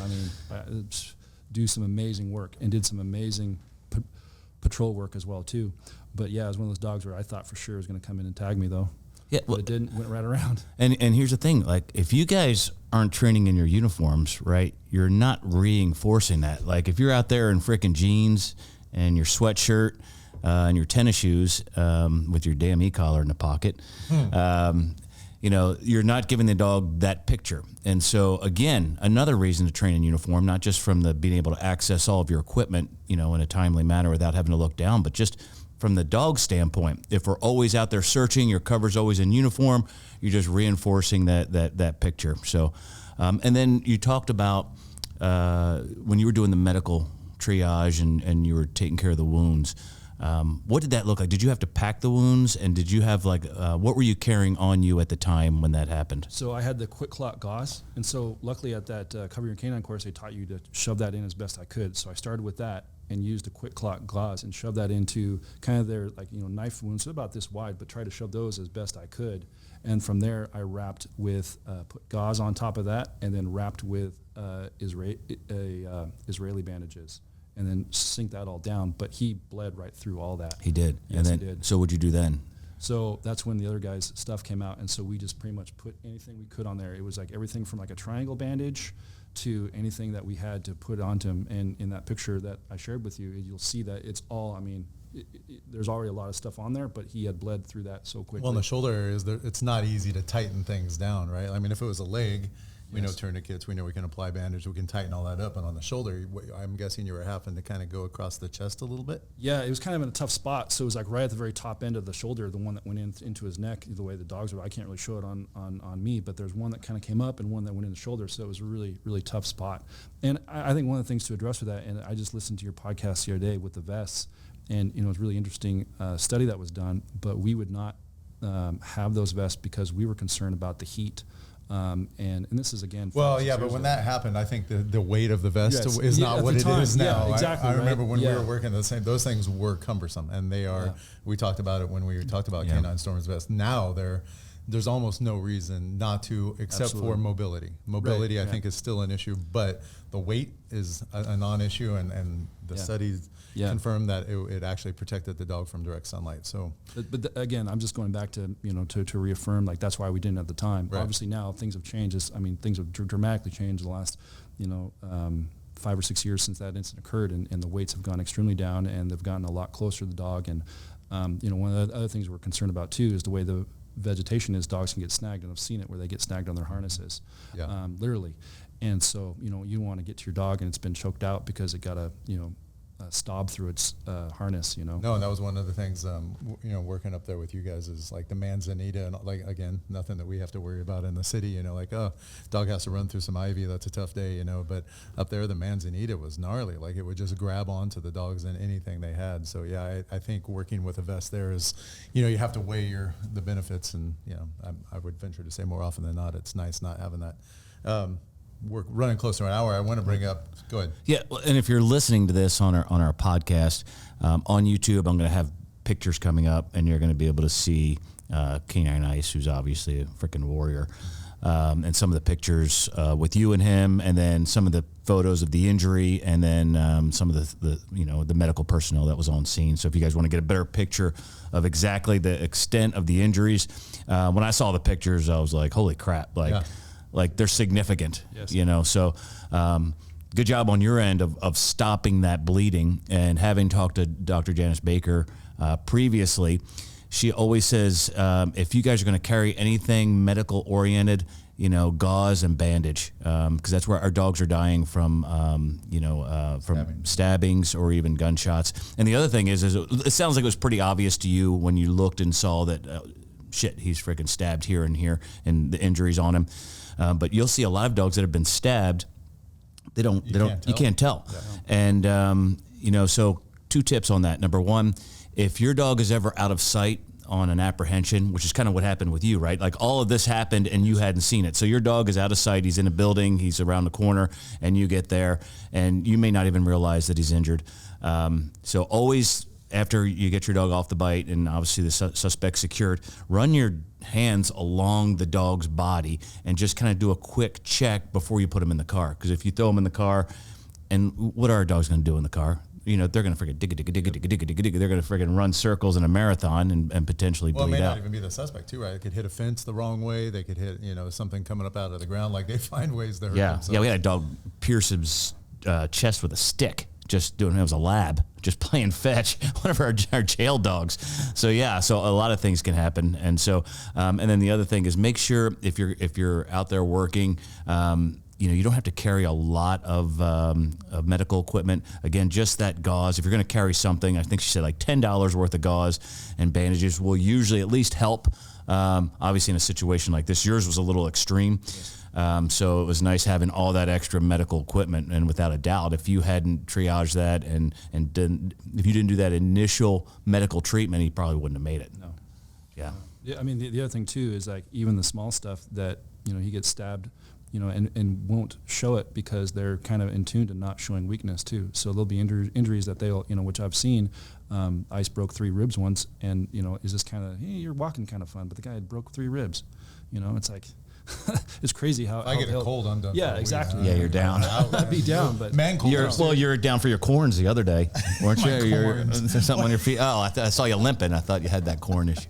Speaker 3: do some amazing work and did some amazing patrol work as well too. But yeah, it was one of those dogs where I thought for sure it was going to come in and tag me though. Yeah, well, but it didn't. Went right around.
Speaker 1: And here's the thing: like, if you guys aren't training in your uniforms, right, you're not reinforcing that. Like, if you're out there in frickin' jeans and your sweatshirt and your tennis shoes with your damn e-collar in the pocket, you know, you're not giving the dog that picture. And so, again, another reason to train in uniform, not just from the being able to access all of your equipment, you know, in a timely manner without having to look down, but just from the dog standpoint, if we're always out there searching, your cover's always in uniform, you're just reinforcing that picture. So, and then you talked about when you were doing the medical triage and you were taking care of the wounds. What did that look like? Did you have to pack the wounds, and did you have what were you carrying on you at the time when that happened?
Speaker 3: So I had the quick clot gauze, and so luckily at that Cover Your Canine course, they taught you to shove that in as best I could. So I started with that and used a quick clot gauze and shoved that into kind of their knife wounds, so about this wide, but try to shove those as best I could. And from there, I wrapped with put gauze on top of that, and then wrapped with Israeli bandages. and then sink that all down. But he bled right through all that.
Speaker 1: He did.
Speaker 3: Yes,
Speaker 1: and then,
Speaker 3: he did.
Speaker 1: So what'd you do then?
Speaker 3: So that's when the other guy's stuff came out, and so we just pretty much put anything we could on there. It was like everything from like a triangle bandage to anything that we had to put onto him. And in that picture that I shared with you, you'll see that it's all, I mean, there's already a lot of stuff on there, but he had bled through that so quickly.
Speaker 2: Well, in the shoulder areas, it's not easy to tighten things down, right? I mean, if it was a leg, we know
Speaker 3: Yes.
Speaker 2: tourniquets, we know we can apply bandage, we can tighten all that up. And on the shoulder, I'm guessing you were having to kind of go across the chest a little bit.
Speaker 3: Yeah, it was kind of in a tough spot. So it was like right at the very top end of the shoulder, the one that went into his neck, the way the dogs were. I can't really show it on me, but there's one that kind of came up and one that went in the shoulder. So it was a really, really tough spot. And I think one of the things to address with that, and I just listened to your podcast the other day with the vests, and it was really interesting study that was done, but we would not have those vests because we were concerned about the heat. And this is again.
Speaker 2: Well, yeah, but when that happened, I think the weight of the vest
Speaker 3: Yes.
Speaker 2: is not what it is now.
Speaker 3: Yeah, exactly.
Speaker 2: I remember
Speaker 3: right?
Speaker 2: when we were working the same; those things were cumbersome, and they are.
Speaker 3: Yeah.
Speaker 2: We talked about it when we talked about canine stormers vest. Now there's almost no reason not to, except
Speaker 3: Absolutely.
Speaker 2: for mobility. Mobility,
Speaker 3: Right,
Speaker 2: I think, is still an issue, but the weight is a non-issue, and the
Speaker 3: Yeah.
Speaker 2: studies
Speaker 3: Yeah.
Speaker 2: confirmed that it actually protected the dog from direct sunlight. So,
Speaker 3: But again, I'm just going back to, to reaffirm, like, that's why we didn't at the time.
Speaker 2: Right.
Speaker 3: Obviously now things have changed. Things have dramatically changed in the last, 5 or 6 years since that incident occurred, and the weights have gone extremely down, and they've gotten a lot closer to the dog. And, one of the other things we're concerned about too is the way the vegetation is. Dogs can get snagged, and I've seen it where they get snagged on their harnesses, literally. And so, you want to get to your dog and it's been choked out because it got a stob through its harness,
Speaker 2: No, and that was one of the things, working up there with you guys is like the manzanita, and like, again, nothing that we have to worry about in the city, dog has to run through some ivy, that's a tough day, but up there the manzanita was gnarly. Like it would just grab onto the dogs and anything they had. So yeah, I think working with a vest there is, you have to weigh the benefits, and I would venture to say more often than not, it's nice not having that. We're running close to an hour. I want to bring up. Go ahead.
Speaker 1: Yeah, and if you're listening to this on our podcast on YouTube, I'm going to have pictures coming up, and you're going to be able to see Canine Ice, who's obviously a freaking warrior, and some of the pictures with you and him, and then some of the photos of the injury, and then some of the medical personnel that was on scene. So if you guys want to get a better picture of exactly the extent of the injuries, when I saw the pictures, I was like, holy crap! Like they're significant,
Speaker 3: Yes.
Speaker 1: So good job on your end of stopping that bleeding. And having talked to Dr. Janice Baker previously, she always says, if you guys are going to carry anything medical oriented, gauze and bandage, because that's where our dogs are dying from, stabbings or even gunshots. And the other thing is it sounds like it was pretty obvious to you when you looked and saw that, he's freaking stabbed here and here and the injuries on him. But you'll see a lot of dogs that have been stabbed. You can't tell. Yeah. And, so 2 tips on that. Number 1, if your dog is ever out of sight on an apprehension, which is kind of what happened with you, right? Like all of this happened and you hadn't seen it. So your dog is out of sight. He's in a building. He's around the corner and you get there and you may not even realize that he's injured. So always, after you get your dog off the bite and obviously the suspect secured, run your hands along the dog's body and just kind of do a quick check before you put him in the car. Because if you throw him in the car, and what are our dogs going to do in the car? They're going to freaking dig. They're going to freaking run circles in a marathon and potentially bleed out.
Speaker 2: Well, it may not even be the suspect too, right? It could hit a fence the wrong way. They could hit, something coming up out of the ground. Like they find ways to hurt themselves.
Speaker 1: Yeah, we had a dog pierce his chest with a stick. It was a lab, just playing fetch, one of our jail dogs. So a lot of things can happen. And so, and then the other thing is make sure if you're out there working, you don't have to carry a lot of medical equipment. Again, just that gauze. If you're going to carry something, I think she said like $10 worth of gauze and bandages will usually at least help. Obviously in a situation like this, yours was a little extreme. Yes. So it was nice having all that extra medical equipment, and without a doubt, if you hadn't triaged that and if you didn't do that initial medical treatment, he probably wouldn't have made it.
Speaker 3: No.
Speaker 1: Yeah.
Speaker 3: Yeah. The other thing too is like even the small stuff that he gets stabbed, and won't show it because they're kind of in tune to not showing weakness too. So there'll be injuries that they'll which I've seen. Ice broke 3 ribs once, and is this kind of, hey, you're walking kind of fun, but the guy had broke 3 ribs. It's like, it's crazy how
Speaker 2: I get a cold, I'm done.
Speaker 3: Yeah, exactly.
Speaker 1: Yeah, you're down.
Speaker 3: I'd be down, but
Speaker 2: man cold.
Speaker 1: You're down for your corns the other day, weren't you?
Speaker 2: corns.
Speaker 1: There's something on your feet. Oh, I saw you limping. I thought you had that corn issue.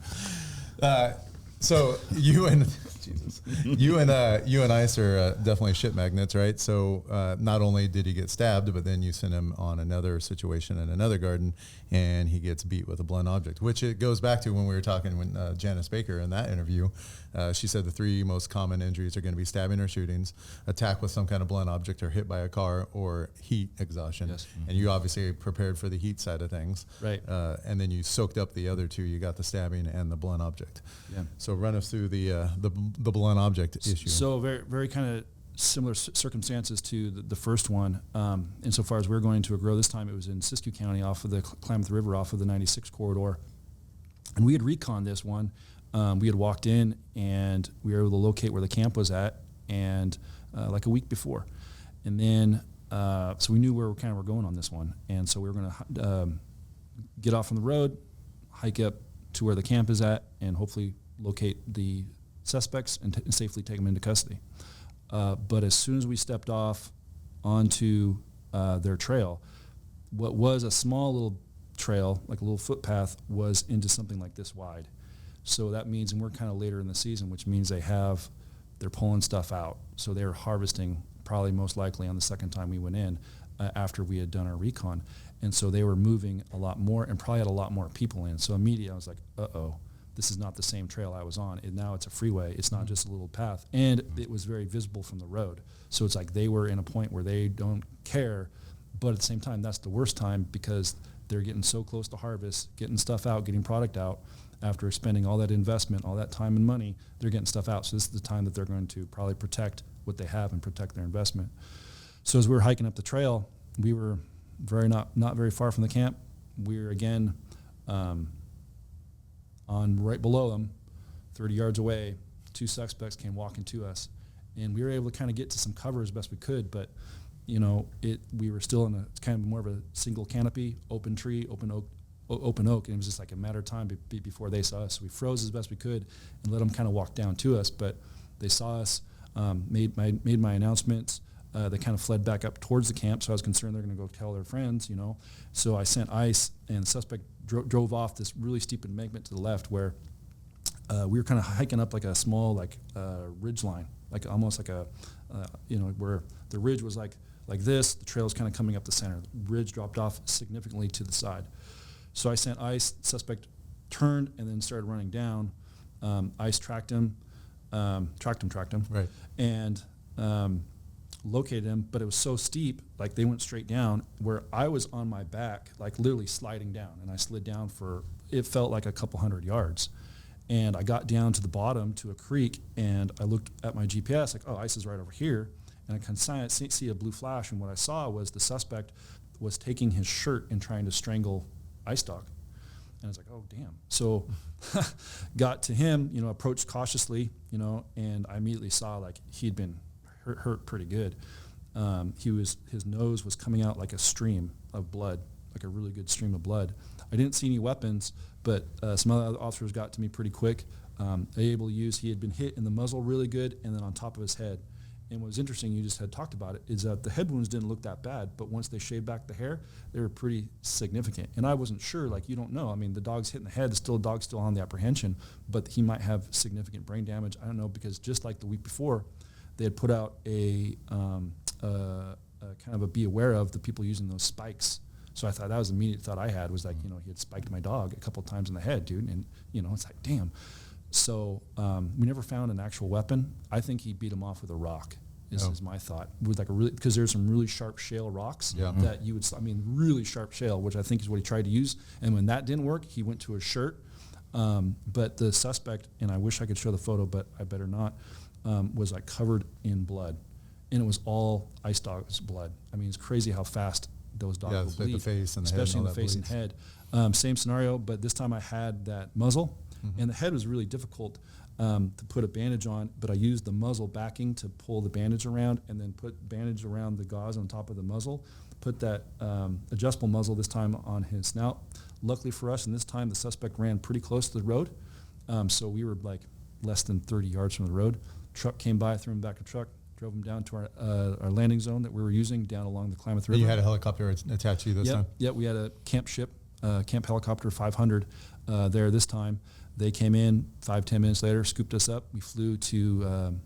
Speaker 2: So you and you and Ice are definitely shit magnets, right? So not only did he get stabbed, but then you sent him on another situation in another garden, and he gets beat with a blunt object. Which it goes back to when we were talking with Janice Baker in that interview. She said the 3 most common injuries are going to be stabbing or shootings, attack with some kind of blunt object, or hit by a car, or heat exhaustion.
Speaker 3: Yes.
Speaker 2: And you obviously prepared for the heat side of things,
Speaker 3: Right.
Speaker 2: And then you soaked up the other 2. You got the stabbing and the blunt object.
Speaker 3: Yeah.
Speaker 2: So run us through the blunt object issue.
Speaker 3: So very, very kind of similar circumstances to the first one. Insofar as we're going to a grow, this time it was in Siskiyou County off of the Klamath River, off of the 96 corridor. And we had reconned this one. We had walked in and we were able to locate where the camp was at, and like a week before. And then, so we knew where we were going on this one. And so we were going to get off from the road, hike up to where the camp is at, and hopefully locate the suspects and safely take them into custody. But as soon as we stepped off onto their trail, what was a small little trail, like a little footpath, was into something like this wide. So that means, and we're kind of later in the season, which means they're pulling stuff out. So they're harvesting probably most likely on the second time we went in after we had done our recon. And so they were moving a lot more and probably had a lot more people in. So immediately I was like, uh-oh, this is not the same trail I was on. And now it's a freeway. It's not just a little path. And it was very visible from the road. So it's like they were in a point where they don't care. But at the same time, that's the worst time, because they're getting so close to harvest, getting stuff out, getting product out. After spending all that investment, all that time and money, they're getting stuff out. So this is the time that they're going to probably protect what they have and protect their investment. So as we were hiking up the trail, we were not very far from the camp. We were again on right below them, 30 yards away. 2 suspects came walking to us, and we were able to kind of get to some cover as best we could. But we were still in a kind of more of a single canopy, open tree, open oak, and it was just like a matter of time before they saw us. So we froze as best we could and let them kind of walk down to us. But they saw us, made my announcements. They kind of fled back up towards the camp, so I was concerned they're going to go tell their friends, So I sent Ice, and the suspect drove off this really steep embankment to the left, where we were kind of hiking up like a small ridge line, like almost like where the ridge was like this. The trail was kind of coming up the center. The ridge dropped off significantly to the side. So I sent Ice. Suspect turned and then started running down. Ice tracked him,
Speaker 2: Right.
Speaker 3: and located him. But it was so steep, like they went straight down, where I was on my back, like literally sliding down, and I slid down for, it felt like a couple hundred yards. And I got down to the bottom to a creek, and I looked at my GPS, like, oh, Ice is right over here. And I can see a blue flash, and what I saw was the suspect was taking his shirt and trying to strangle Ice Dog. And I was like, oh, damn. So got to him, approached cautiously, and I immediately saw like he'd been hurt pretty good. His nose was coming out like a stream of blood, like a really good stream of blood. I didn't see any weapons, but some other officers got to me pretty quick. Able to use, he had been hit in the muzzle really good, and then on top of his head. And what was interesting, you just had talked about it, is that the head wounds didn't look that bad, but once they shaved back the hair, they were pretty significant. And I wasn't sure, like, you don't know. I mean, the dog's hit in the head, the dog's still on the apprehension, but he might have significant brain damage. I don't know, because just like the week before, they had put out a kind of a be aware of the people using those spikes. So I thought that was the immediate thought I had, was like, he had spiked my dog a couple of times in the head, dude. And, it's like, damn. So we never found an actual weapon. I think he beat him off with a rock. Is my thought, with like because there's some really sharp shale rocks that you would, really sharp shale, which I think is what he tried to use. And when that didn't work, he went to his shirt. But the suspect, and I wish I could show the photo, but I better not, was like covered in blood, and it was all Ice Dog's blood. I mean, it's crazy how fast those dogs will bleed,
Speaker 2: the face and
Speaker 3: especially in the
Speaker 2: head
Speaker 3: face and head. Same scenario, but this time I had that muzzle, and the head was really difficult to put a bandage on, but I used the muzzle backing to pull the bandage around, and then put bandage around the gauze on top of the muzzle, put that adjustable muzzle this time on his snout. Luckily for us, and this time the suspect ran pretty close to the road, so we were like less than 30 yards from the road. truck came by, threw him back in the truck, drove him down to our landing zone that we were using down along the Klamath River.
Speaker 2: You had a helicopter attached to you this time?
Speaker 3: Yeah, we had a camp ship, Camp Helicopter 500 there this time. They came in 5-10 minutes later, scooped us up. We flew to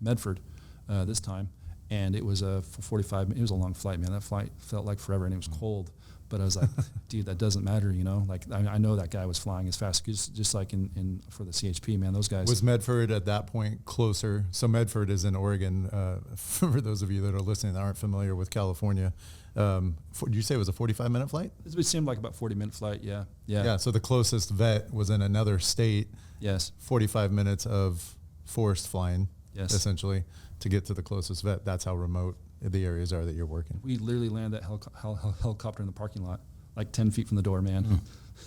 Speaker 3: Medford this time, and it was a 45. It was a long flight, man. That flight felt like forever, and it was cold. But I was like, dude, that doesn't matter, you know. Like I know that guy was flying as fast, just like in for the CHP, man. Those guys.
Speaker 2: Was Medford at that point closer? So Medford is in Oregon. For those of you that are listening that aren't familiar with California, did you say it was a 45-minute flight?
Speaker 3: It seemed like about 40-minute flight. Yeah.
Speaker 2: Yeah. So the closest vet was in another state.
Speaker 3: Yes.
Speaker 2: 45 minutes of forced flying.
Speaker 3: Yes.
Speaker 2: Essentially, to get to the closest vet. That's how remote the areas are that you're working.
Speaker 3: We literally landed that helicopter in the parking lot, like 10 feet from the door, man.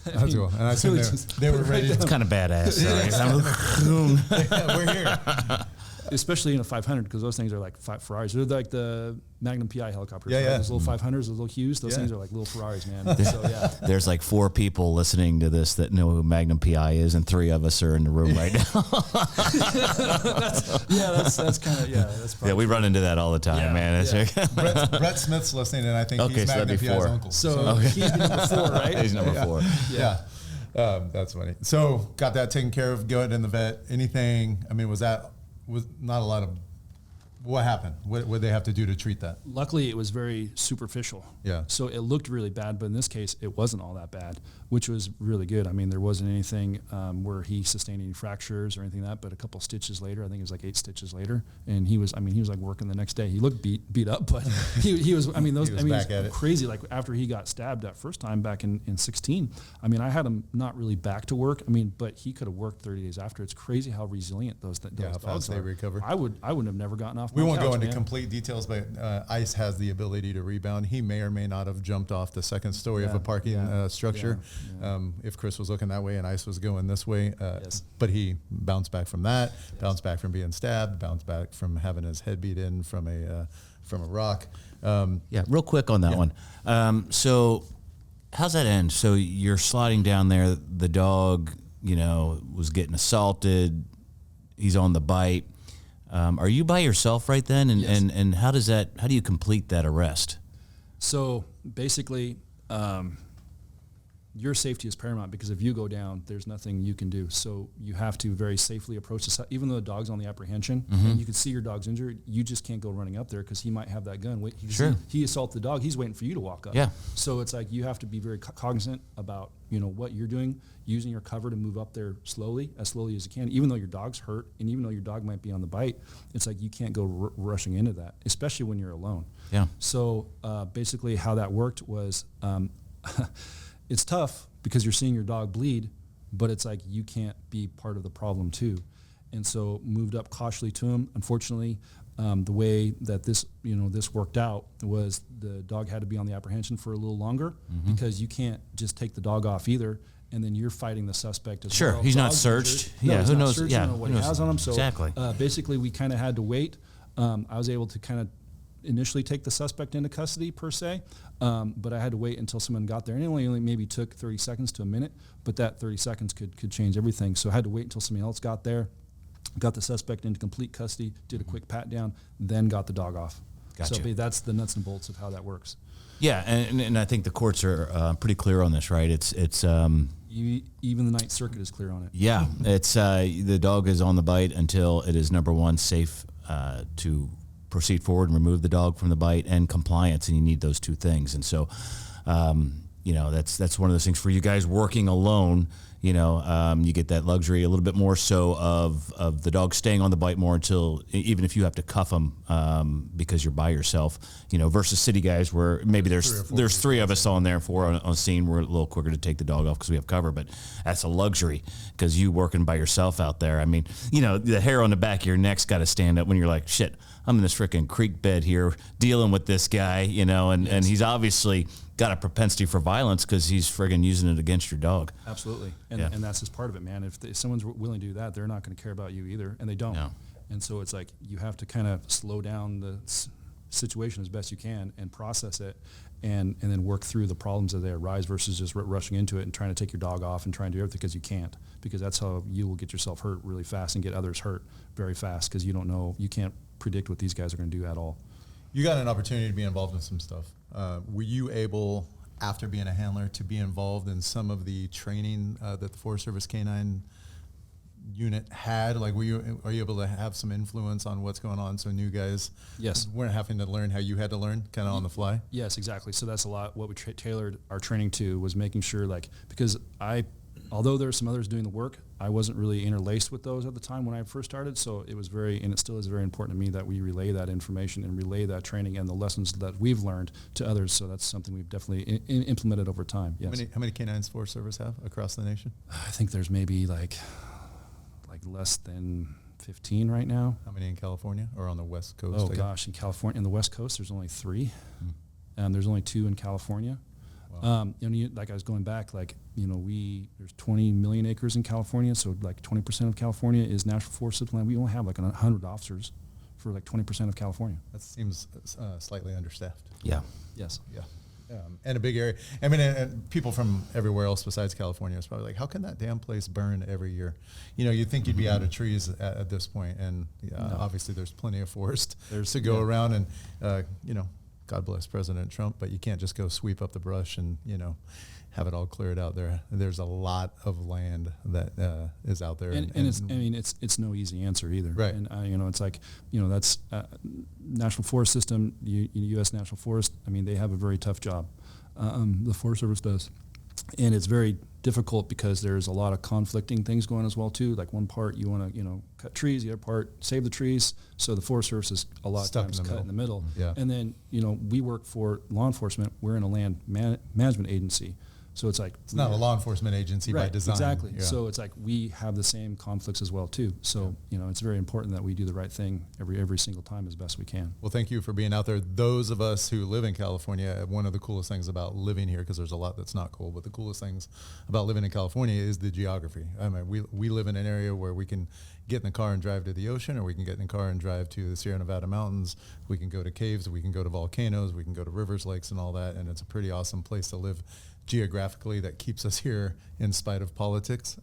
Speaker 2: That's cool. And I assume they were ready.
Speaker 1: It's kind of badass.
Speaker 2: We're here.
Speaker 3: Especially in a 500, because those things are like Ferraris. They're like the Magnum PI helicopters.
Speaker 2: Yeah,
Speaker 3: right?
Speaker 2: yeah.
Speaker 3: Those little 500s, those little Hughes, those things are like little Ferraris, man. So, yeah.
Speaker 1: There's like 4 people listening to this that know who Magnum PI is, and 3 of us are in the room right now.
Speaker 3: that's kind of, that's probably.
Speaker 1: Yeah, we run into that all the time, man.
Speaker 2: Brett Smith's listening, and I think
Speaker 1: Okay,
Speaker 2: he's
Speaker 1: so
Speaker 2: Magnum
Speaker 1: that'd be
Speaker 2: PI's
Speaker 1: 4.
Speaker 2: uncle.
Speaker 3: So he's number 4, right?
Speaker 1: He's number 4.
Speaker 2: Yeah. That's funny. So got that taken care of, good in the vet. Anything, I mean, was not a lot of, what happened? What would they have to do to treat that?
Speaker 3: Luckily, it was very superficial.
Speaker 2: Yeah.
Speaker 3: So it looked really bad, but in this case, it wasn't all that bad, which was really good. I mean, there wasn't anything where he sustained any fractures or anything like that, but a couple stitches later, I think it was like 8 stitches later, and he was like working the next day. He looked beat up, but he was, I mean, those,
Speaker 2: he was back at it.
Speaker 3: Crazy. Like after he got stabbed that first time back in 16, I mean, I had him not really back to work. I mean, but he could have worked 30 days after. It's crazy how resilient those
Speaker 2: how
Speaker 3: dogs
Speaker 2: fast
Speaker 3: are.
Speaker 2: they recover.
Speaker 3: I wouldn't have never gotten off.
Speaker 2: We
Speaker 3: my
Speaker 2: won't
Speaker 3: couch,
Speaker 2: go into
Speaker 3: man.
Speaker 2: complete details, but Ice has the ability to rebound. He may or may not have jumped off the second story of a parking structure if Chris was looking that way and Ice was going this way.
Speaker 3: Yes.
Speaker 2: But he bounced back from that, bounced back from being stabbed, bounced back from having his head beat in from a rock.
Speaker 1: Yeah, real quick on that one. So how's that end? So you're sliding down there. The dog, was getting assaulted. He's on the bite. Are you by yourself right then? And how do you complete that arrest?
Speaker 3: So basically, your safety is paramount, because if you go down, there's nothing you can do. So you have to very safely approach this. Even though the dog's on the apprehension, and you can see your dog's injured, you just can't go running up there because he might have that gun. He assaulted the dog. He's waiting for you to walk up.
Speaker 1: Yeah.
Speaker 3: So it's like you have to be very cognizant about what you're doing, using your cover to move up there as slowly as you can. Even though your dog's hurt, and even though your dog might be on the bite, it's like you can't go rushing into that, especially when you're alone.
Speaker 1: Yeah.
Speaker 3: So basically, how that worked was. It's tough because you're seeing your dog bleed, but it's like you can't be part of the problem too. And so moved up cautiously to him. Unfortunately, the way that this worked out was the dog had to be on the apprehension for a little longer, because you can't just take the dog off either, and then you're fighting the suspect as well.
Speaker 1: Sure, he's not searched. Who knows?
Speaker 3: Searched,
Speaker 1: Yeah,
Speaker 3: what he has on him. So
Speaker 1: exactly.
Speaker 3: Basically, we kind of had to wait. I was able to kind of initially take the suspect into custody per se, but I had to wait until someone got there, and it only maybe took 30 seconds to a minute, but that 30 seconds could change everything. So I had to wait until somebody else got there, got the suspect into complete custody, did a quick pat down, then got the dog off.
Speaker 1: Gotcha.
Speaker 3: So that's the nuts and bolts of how that works.
Speaker 1: Yeah, and I think the courts are pretty clear on this, right? It's
Speaker 3: even the Ninth Circuit is clear on it.
Speaker 1: Yeah, it's the dog is on the bite until it is, number one, safe to proceed forward and remove the dog from the bite, and compliance, and you need those 2 things. And so, that's one of those things for you guys working alone. You get that luxury a little bit more so of the dog staying on the bite more until, even if you have to cuff them because you're by yourself, versus city guys where maybe there's 3 of us on there, 4 on scene. We're a little quicker to take the dog off because we have cover, but that's a luxury because you working by yourself out there. I mean, the hair on the back of your neck's got to stand up when you're like, shit, I'm in this freaking creek bed here dealing with this guy, and he's obviously got a propensity for violence because he's friggin' using it against your dog.
Speaker 3: Absolutely. And that's just part of it, man. If someone's willing to do that, they're not going to care about you either, and they don't.
Speaker 1: No.
Speaker 3: And so it's like you have to kind of slow down situation as best you can and process it and then work through the problems as they arise versus just rushing into it and trying to take your dog off and trying to do everything because you can't, because that's how you will get yourself hurt really fast and get others hurt very fast because you can't predict what these guys are going to do at all.
Speaker 2: You got an opportunity to be involved in some stuff. Were you able, after being a handler, to be involved in some of the training that the Forest Service Canine unit had? Like, are you able to have some influence on what's going on so new guys weren't having to learn how you had to learn kind of on the fly?
Speaker 3: Yes, exactly. So that's a lot what we tailored our training to, was making sure, like, because although there's some others doing the work, I wasn't really interlaced with those at the time when I first started. So it was and it still is very important to me that we relay that information and relay that training and the lessons that we've learned to others. So that's something we've definitely implemented over time. Yes.
Speaker 2: How many canines Forest Service have across the nation?
Speaker 3: I think there's maybe like less than 15 right now.
Speaker 2: How many in California or on the West Coast?
Speaker 3: Oh gosh, in California, in the West Coast, there's only 3. There's only 2 in California. Wow. Like I was going back, there's 20 million acres in California, so like 20% of California is national forest land. We only have like 100 officers for like 20% of California.
Speaker 2: That seems slightly understaffed.
Speaker 1: Yeah.
Speaker 3: Yes.
Speaker 2: Yeah. And a big area. I mean, and people from everywhere else besides California is probably like, how can that damn place burn every year? You'd think you'd be out of trees at this point, and obviously there's plenty of forest to go around, and God bless President Trump, but you can't just go sweep up the brush and have it all cleared out there. There's a lot of land that is out there,
Speaker 3: and it's no easy answer either.
Speaker 2: Right.
Speaker 3: And it's like that's National Forest System, U.S. National Forest. I mean, they have a very tough job. The Forest Service does, and it's very difficult because there's a lot of conflicting things going as well too. Like one part you want to cut trees, the other part save the trees. So the Forest Service is a lot of times cut in the middle.
Speaker 2: Yeah.
Speaker 3: And then we work for law enforcement. We're in a land management agency. So it's like
Speaker 2: it's not a law enforcement agency by design.
Speaker 3: Exactly.
Speaker 2: Yeah.
Speaker 3: So it's like we have the same conflicts as well too. So it's very important that we do the right thing every single time as best we can.
Speaker 2: Well, thank you for being out there. Those of us who live in California, one of the coolest things about living here, because there's a lot that's not cool, but the coolest things about living in California is the geography. I mean, we live in an area where we can get in the car and drive to the ocean, or we can get in the car and drive to the Sierra Nevada mountains. We can go to caves, we can go to volcanoes, we can go to rivers, lakes, and all that. And it's a pretty awesome place to live geographically that keeps us here in spite of politics.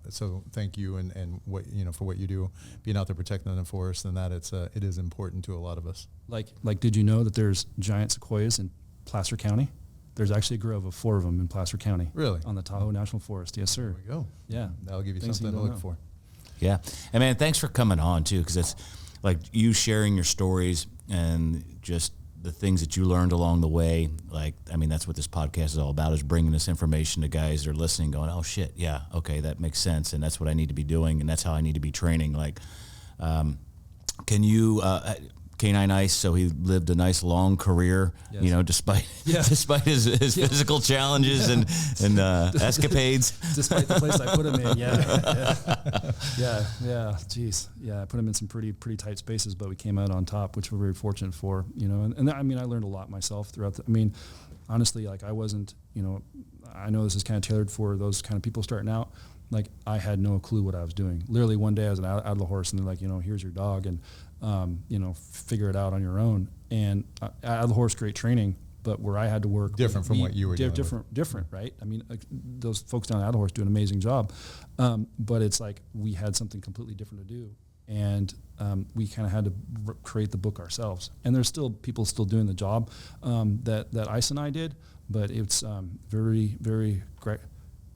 Speaker 2: So thank you and what for what you do, being out there protecting the forest, and that it is important to a lot of us.
Speaker 3: Like did you know that there's giant sequoias in Placer County? There's actually a grove of 4 of them in Placer County.
Speaker 2: Really?
Speaker 3: On the Tahoe National Forest. Yes, sir.
Speaker 2: There we go.
Speaker 3: Yeah.
Speaker 2: That'll give you something to look for.
Speaker 1: Yeah. And man, thanks for coming on too, because it's like you sharing your stories and just the things that you learned along the way. Like, I mean, that's what this podcast is all about, is bringing this information to guys that are listening going, oh shit, yeah, okay, that makes sense. And that's what I need to be doing. And that's how I need to be training. Like, can you, Canine Ice, so he lived a nice long career,
Speaker 3: yes.
Speaker 1: Despite his physical challenges and escapades.
Speaker 3: Despite the place I put him in, yeah. Jeez, yeah. I put him in some pretty tight spaces, but we came out on top, which we're very fortunate for. And I mean, I learned a lot myself throughout. Honestly, like I wasn't. I know this is kind of tailored for those kind of people starting out. Like I had no clue what I was doing. Literally one day I was out of the horse, and they're like, here's your dog, and figure it out on your own. And out of the horse, great training, but where I had to work
Speaker 2: different from what you were doing.
Speaker 3: Different, right? I mean, those folks down at the horse do an amazing job, but it's like we had something completely different to do, and we kind of had to create the book ourselves. And there's still people still doing the job that Ice and I did, but it's very, very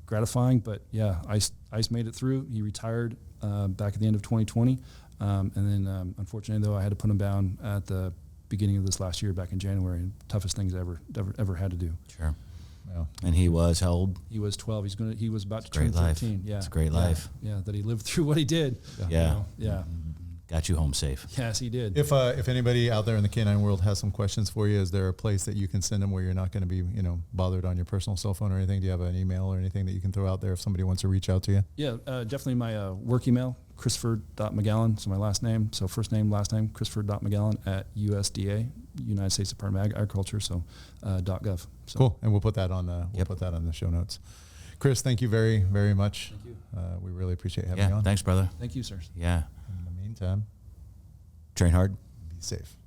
Speaker 3: gratifying. But yeah, Ice made it through. He retired back at the end of 2020. And then, unfortunately, though, I had to put him down at the beginning of this last year, back in January. Toughest things I ever had to do.
Speaker 1: Sure. Yeah. And he was how old?
Speaker 3: He was 12. He was about to turn 13. Yeah,
Speaker 1: it's a great life.
Speaker 3: Yeah, that he lived through what he did.
Speaker 1: Yeah.
Speaker 3: Yeah.
Speaker 1: Got you home safe.
Speaker 3: Yes, he did.
Speaker 2: If anybody out there in the canine world has some questions for you, is there a place that you can send them where you're not going to be bothered on your personal cell phone or anything? Do you have an email or anything that you can throw out there if somebody wants to reach out to you?
Speaker 3: Yeah, definitely my work email, Christopher.Magallon, so my last name, so first name, last name, Christopher.Magallon at USDA, United States Department of Agriculture, so .gov. So.
Speaker 2: Cool, and we'll put that on the show notes. Chris, thank you very, very much.
Speaker 3: Thank you.
Speaker 2: We really appreciate having you on.
Speaker 1: Thanks, brother.
Speaker 3: Thank you, sir.
Speaker 1: Yeah.
Speaker 2: In the meantime,
Speaker 1: train hard.
Speaker 2: be safe.